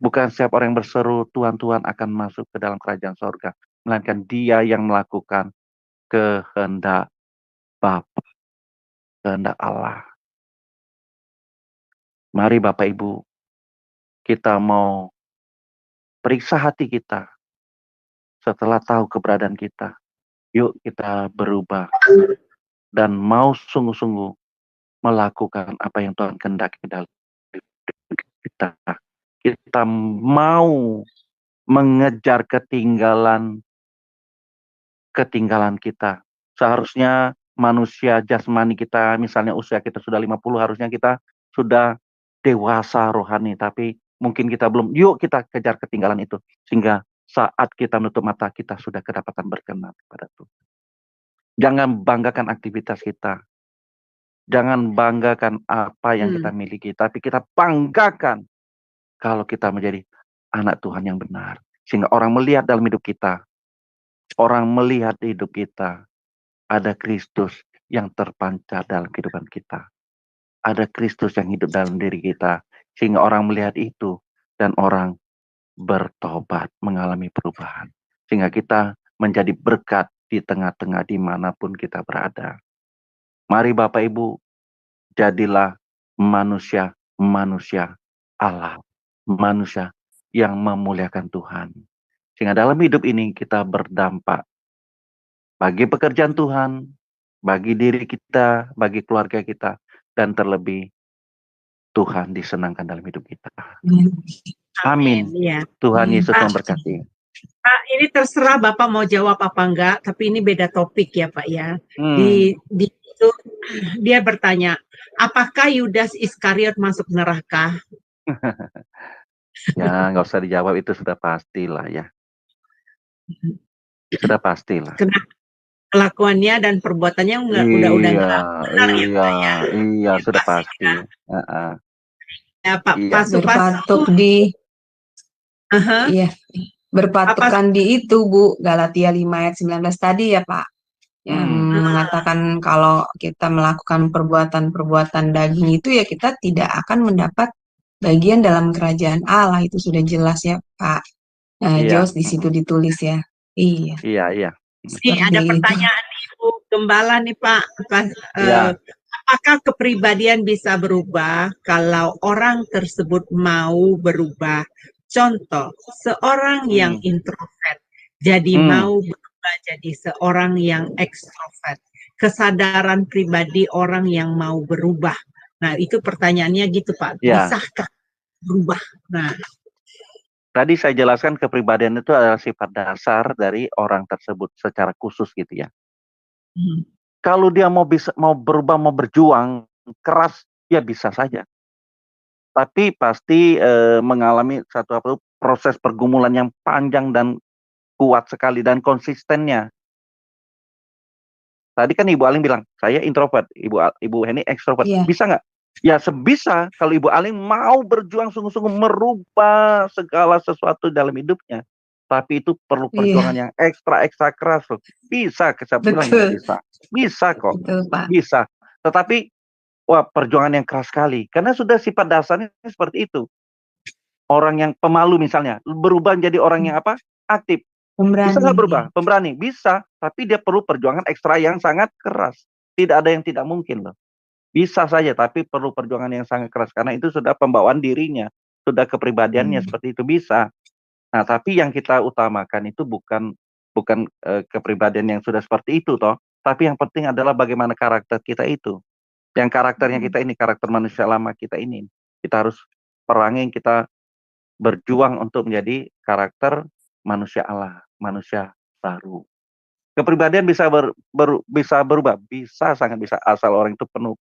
Bukan setiap orang yang berseru Tuhan, Tuhan akan masuk ke dalam kerajaan sorga. Melainkan dia yang melakukan kehendak Bapa, kehendak Allah. Mari Bapak Ibu, kita mau periksa hati kita. Setelah tahu keberadaan kita, yuk kita berubah. Dan mau sungguh-sungguh melakukan apa yang Tuhan kehendaki dalam hidup kita. Kita mau mengejar ketinggalan kita. Seharusnya manusia jasmani kita, misalnya usia kita sudah 50, harusnya kita sudah dewasa rohani. Tapi mungkin kita belum. Yuk kita kejar ketinggalan itu. Sehingga saat kita menutup mata, kita sudah kedapatan berkenan kepada Tuhan. Jangan banggakan aktivitas kita. Jangan banggakan apa yang kita miliki. Tapi kita banggakan kalau kita menjadi anak Tuhan yang benar. Sehingga orang melihat dalam hidup kita. Orang melihat di hidup kita. Ada Kristus yang terpancar dalam kehidupan kita. Ada Kristus yang hidup dalam diri kita. Sehingga orang melihat itu. Dan orang bertobat, mengalami perubahan. Sehingga kita menjadi berkat di tengah-tengah dimanapun kita berada. Mari Bapak Ibu, jadilah manusia Allah. Manusia yang memuliakan Tuhan. Sehingga dalam hidup ini kita berdampak bagi pekerjaan Tuhan, bagi diri kita, bagi keluarga kita, dan terlebih Tuhan disenangkan dalam hidup kita. Amin. Ya. Tuhan Yesus memberkati. Pak, ini terserah Bapak mau jawab apa enggak, tapi ini beda topik ya Pak ya. Di itu dia bertanya, apakah Yudas Iskariot masuk neraka? Ya, nggak usah dijawab, itu sudah pastilah ya. Sudah pastilah. Kenapa kelakuannya dan perbuatannya udah nggak benar ya. Iya, sudah pasti. Ya Pak, iya. Berpatuk di iya, berpatukan di itu Bu, Galatia 5 ayat 19 tadi ya Pak. Yang mengatakan kalau kita melakukan perbuatan-perbuatan daging itu ya kita tidak akan mendapat bagian dalam kerajaan Allah, itu sudah jelas ya Pak. Jos di situ ditulis ya. Iya. Iya. Ini ada pertanyaan Ibu Gembala nih Pak. Apakah kepribadian bisa berubah kalau orang tersebut mau berubah? Contoh, seorang yang introvert jadi mau berubah jadi seorang yang ekstrovert. Kesadaran pribadi orang yang mau berubah. Nah, itu pertanyaannya gitu Pak. Bisakah berubah? Nah, tadi saya jelaskan kepribadian itu adalah sifat dasar dari orang tersebut secara khusus gitu ya. Kalau dia mau berubah, mau berjuang keras, ya bisa saja. Tapi pasti mengalami satu proses pergumulan yang panjang dan kuat sekali dan konsistennya. Tadi kan Ibu Aling bilang, saya introvert, Ibu Heni ekstrovert. Bisa nggak? Ya sebisa kalau Ibu Aling mau berjuang sungguh-sungguh merubah segala sesuatu dalam hidupnya. Tapi itu perlu perjuangan yang ekstra keras loh. Bisa, saya bilang bisa. Bisa kok. Betul, Pak. Bisa. Tetapi perjuangan yang keras sekali. Karena sudah sifat dasarnya seperti itu. Orang yang pemalu misalnya, berubah menjadi orang yang apa? Aktif. Pemberani. Bisa nggak berubah? Pemberani. Bisa. Tapi dia perlu perjuangan ekstra yang sangat keras. Tidak ada yang tidak mungkin loh. Bisa saja, tapi perlu perjuangan yang sangat keras karena itu sudah pembawaan dirinya, sudah kepribadiannya seperti itu bisa. Nah, tapi yang kita utamakan itu bukan bukan kepribadian yang sudah seperti itu toh, tapi yang penting adalah bagaimana karakter kita itu. Yang karakternya kita ini, karakter manusia lama kita ini. Kita harus perangin, kita berjuang untuk menjadi karakter manusia Allah, manusia baru. Kepribadian bisa berubah, bisa sangat bisa asal orang itu penuh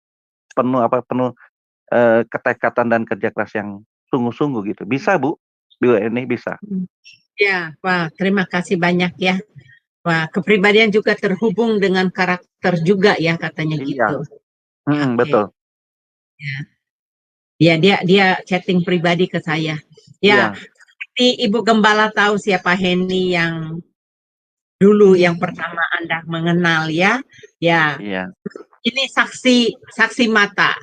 ketekatan dan kerja keras yang sungguh-sungguh gitu. Bisa Bu, ini bisa. Ya, wah terima kasih banyak ya. Wah, kepribadian juga terhubung dengan karakter juga ya katanya Iya. gitu. Betul. Ya, dia chatting pribadi ke saya. Ya, seperti Ibu Gembala tahu siapa Henny yang dulu yang pertama Anda mengenal ya. Ya. Iya. Ini saksi mata.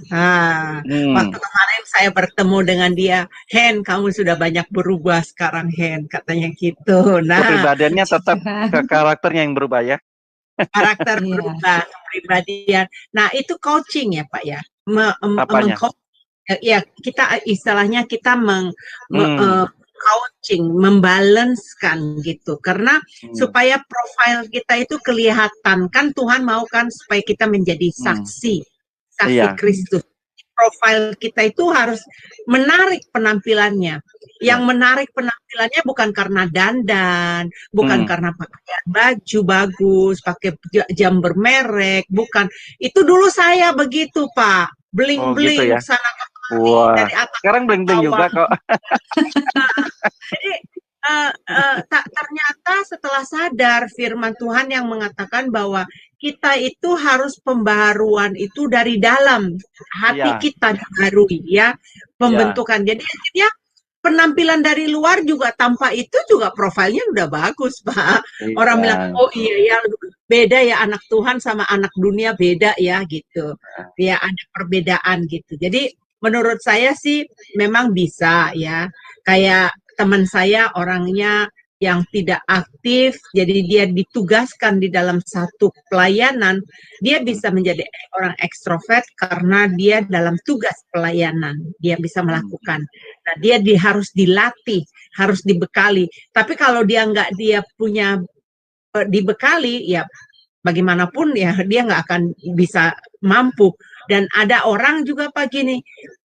Waktu kemarin saya bertemu dengan dia, Hen, kamu sudah banyak berubah sekarang, Hen, katanya gitu. Nah, kepribadiannya tetap ke karakternya yang berubah ya. Karakter berubah, kepribadian. Nah, itu coaching ya, Pak ya. Apanya? Ya, kita istilahnya kita coaching, membalancekan gitu. Karena supaya profil kita itu kelihatan, kan Tuhan mau kan supaya kita menjadi saksi Kristus. Profil kita itu harus menarik penampilannya. Yang menarik penampilannya bukan karena dandan, bukan karena pakaian baju bagus, pakai jam bermerek, bukan. Itu dulu saya begitu, Pak. Bling-bling gitu ya? sana kemari dari atas. Sekarang bling-bling juga kok. Jadi ternyata setelah sadar firman Tuhan yang mengatakan bahwa kita itu harus pembaharuan itu dari dalam hati kita dibaharui ya, pembentukan. Jadi ya penampilan dari luar juga tanpa itu juga profilnya udah bagus, Pak. Orang bilang, oh iya ya beda ya anak Tuhan sama anak dunia beda ya gitu. Ya ada perbedaan gitu. Jadi menurut saya sih memang bisa ya. Kayak teman saya orangnya yang tidak aktif, jadi dia ditugaskan di dalam satu pelayanan, dia bisa menjadi orang ekstrovert karena dia dalam tugas pelayanan, dia bisa melakukan. Nah, dia harus dilatih, harus dibekali. Tapi kalau dia punya dibekali, ya bagaimanapun ya dia nggak akan bisa mampu. Dan ada orang juga Pak gini,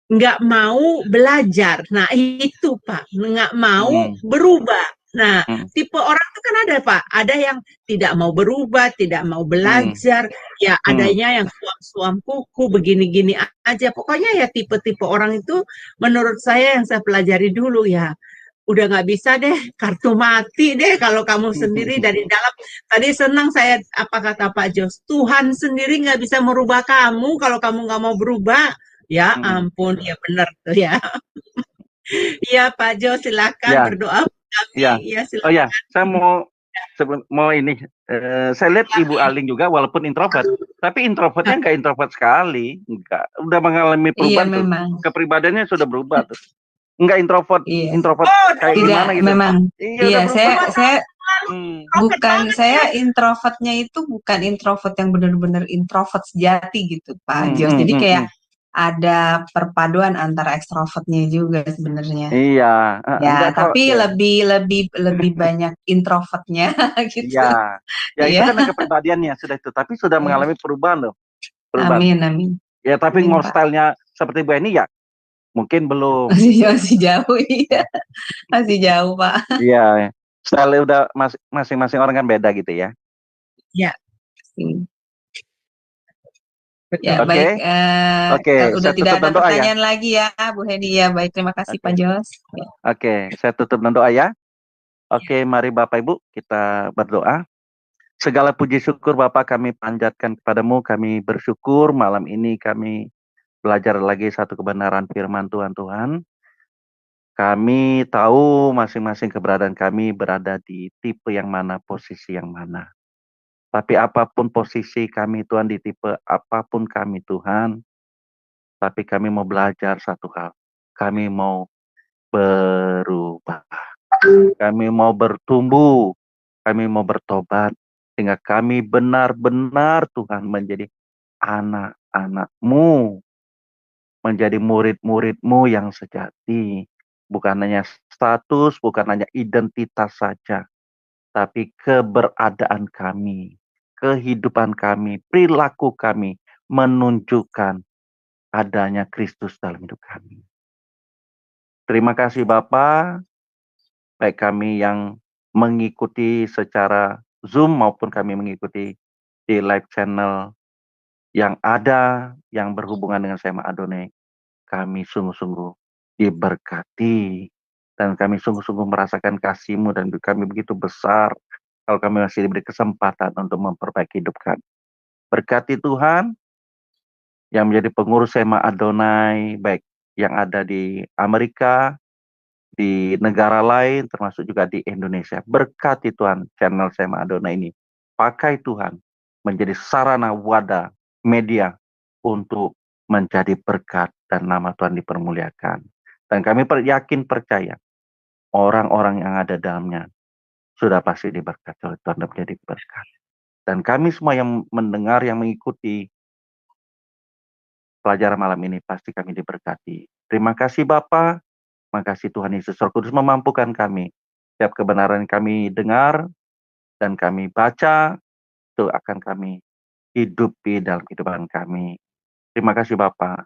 nggak mau belajar. Nah itu Pak, nggak mau berubah. Nah tipe orang itu kan ada Pak, ada yang tidak mau berubah, tidak mau belajar, ya adanya yang suam-suam kuku, begini-gini aja. Pokoknya ya tipe-tipe orang itu menurut saya yang saya pelajari dulu ya, udah nggak bisa deh, kartu mati deh kalau kamu sendiri dari dalam. Tadi senang saya apa kata Pak Jos, Tuhan sendiri nggak bisa merubah kamu kalau kamu nggak mau berubah. Ya ampun, ya benar tuh ya. Iya Pak Jo, silakan berdoa kami. Ya, silakan. Oh ya, saya mau ini. Saya lihat Ibu Aling juga walaupun introvert, tapi introvertnya nggak introvert sekali, nggak. Udah mengalami perubahan tuh. Kepribadiannya sudah berubah tuh. Nggak introvert kayak gimana gitu. Memang. Iya, saya introvertnya itu bukan introvert yang benar-benar introvert sejati gitu Pak Jos. Jadi kayak ada perpaduan antara ekstrovertnya juga sebenarnya. Iya. Ya, tapi lebih banyak introvertnya gitu. Iya. Ya itu kan kepribadiannya sudah itu, tapi sudah mengalami perubahan loh. Amin. Ya tapi mau stylenya seperti Bu Eni ya mungkin belum. Masih jauh ya. Masih jauh Pak. Iya. Style udah masing-masing orang kan beda gitu ya. Ya. Ya, baik. Udah tidak ada pertanyaan lagi ya, Bu Heni ya. Baik, terima kasih Pak Jos. Oke, saya tutup dengan doa ya. Oke, mari Bapak Ibu kita berdoa. Segala puji syukur Bapak kami panjatkan kepadamu. Kami bersyukur malam ini kami belajar lagi satu kebenaran firman Tuhan. Kami tahu masing-masing keberadaan kami berada di tipe yang mana, posisi yang mana. Tapi apapun posisi kami Tuhan, di tipe apapun kami Tuhan, tapi kami mau belajar satu hal. Kami mau berubah. Kami mau bertumbuh. Kami mau bertobat. Sehingga kami benar-benar Tuhan menjadi anak-anak-Mu, menjadi murid-murid-Mu yang sejati. Bukan hanya status, bukan hanya identitas saja, tapi keberadaan kami, kehidupan kami, perilaku kami menunjukkan adanya Kristus dalam hidup kami. Terima kasih Bapa, baik kami yang mengikuti secara Zoom maupun kami mengikuti di live channel yang ada yang berhubungan dengan Sema Adonai. Kami sungguh-sungguh diberkati dan kami sungguh-sungguh merasakan kasih-Mu dan kami begitu besar kalau kami masih diberi kesempatan untuk memperbaiki hidup kami. Berkati Tuhan yang menjadi pengurus Sema Adonai, baik yang ada di Amerika, di negara lain, termasuk juga di Indonesia. Berkati Tuhan channel Sema Adonai ini. Pakai Tuhan menjadi sarana wadah media untuk menjadi berkat dan nama Tuhan dipermuliakan. Dan kami yakin percaya orang-orang yang ada dalamnya sudah pasti diberkati oleh Tuhan dan menjadi berkat. Dan kami semua yang mendengar, yang mengikuti pelajaran malam ini pasti kami diberkati. Terima kasih Bapa, terima kasih Tuhan Yesus Roh Kudus memampukan kami. Setiap kebenaran kami dengar dan kami baca, itu akan kami hidupi dalam kehidupan kami. Terima kasih Bapa.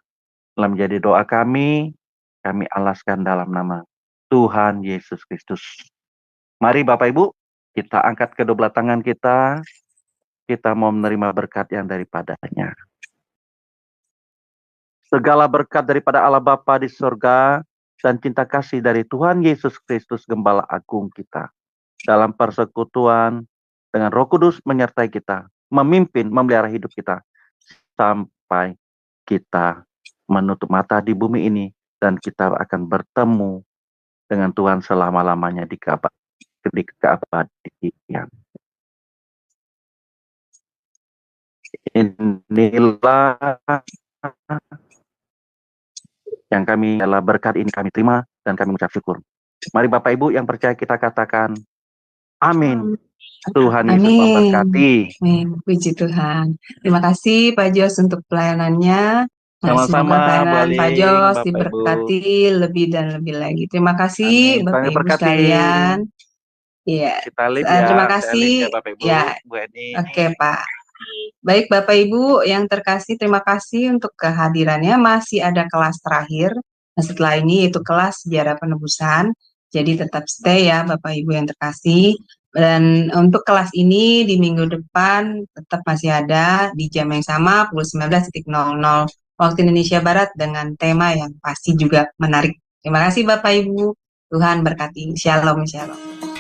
Dalam menjadi doa kami alaskan dalam nama Tuhan Yesus Kristus. Mari Bapak Ibu, kita angkat kedua belah tangan kita mau menerima berkat yang daripadanya. Segala berkat daripada Allah Bapa di surga dan cinta kasih dari Tuhan Yesus Kristus Gembala Agung kita dalam persekutuan dengan Roh Kudus menyertai kita, memimpin, memelihara hidup kita sampai kita menutup mata di bumi ini dan kita akan bertemu dengan Tuhan selama-lamanya di keabadian. Inilah yang kami adalah berkat ini kami terima dan kami mengucap syukur. Mari Bapak Ibu yang percaya kita katakan amin. Tuhan Yesus memberkati. Amin. Puji Tuhan. Terima kasih Pak Jos untuk pelayanannya. Sama-sama, pelayanan Pak Jos Bapak diberkati Ibu. lebih dan lebih lagi. Terima kasih Amin. Bapak Ibu sekalian. Iya. Kita live ya. Terima kasih. Ya, Bapak Ibu. Ya. Bu Eni. Oke Pak. Baik Bapak Ibu yang terkasih, terima kasih untuk kehadirannya. Masih ada kelas terakhir. Nah, setelah ini itu kelas sejarah penebusan. Jadi tetap stay ya Bapak Ibu yang terkasih. Dan untuk kelas ini di minggu depan tetap masih ada di jam yang sama pukul 19.00 waktu Indonesia Barat dengan tema yang pasti juga menarik. Terima kasih Bapak Ibu. Tuhan berkati. Shalom, shalom.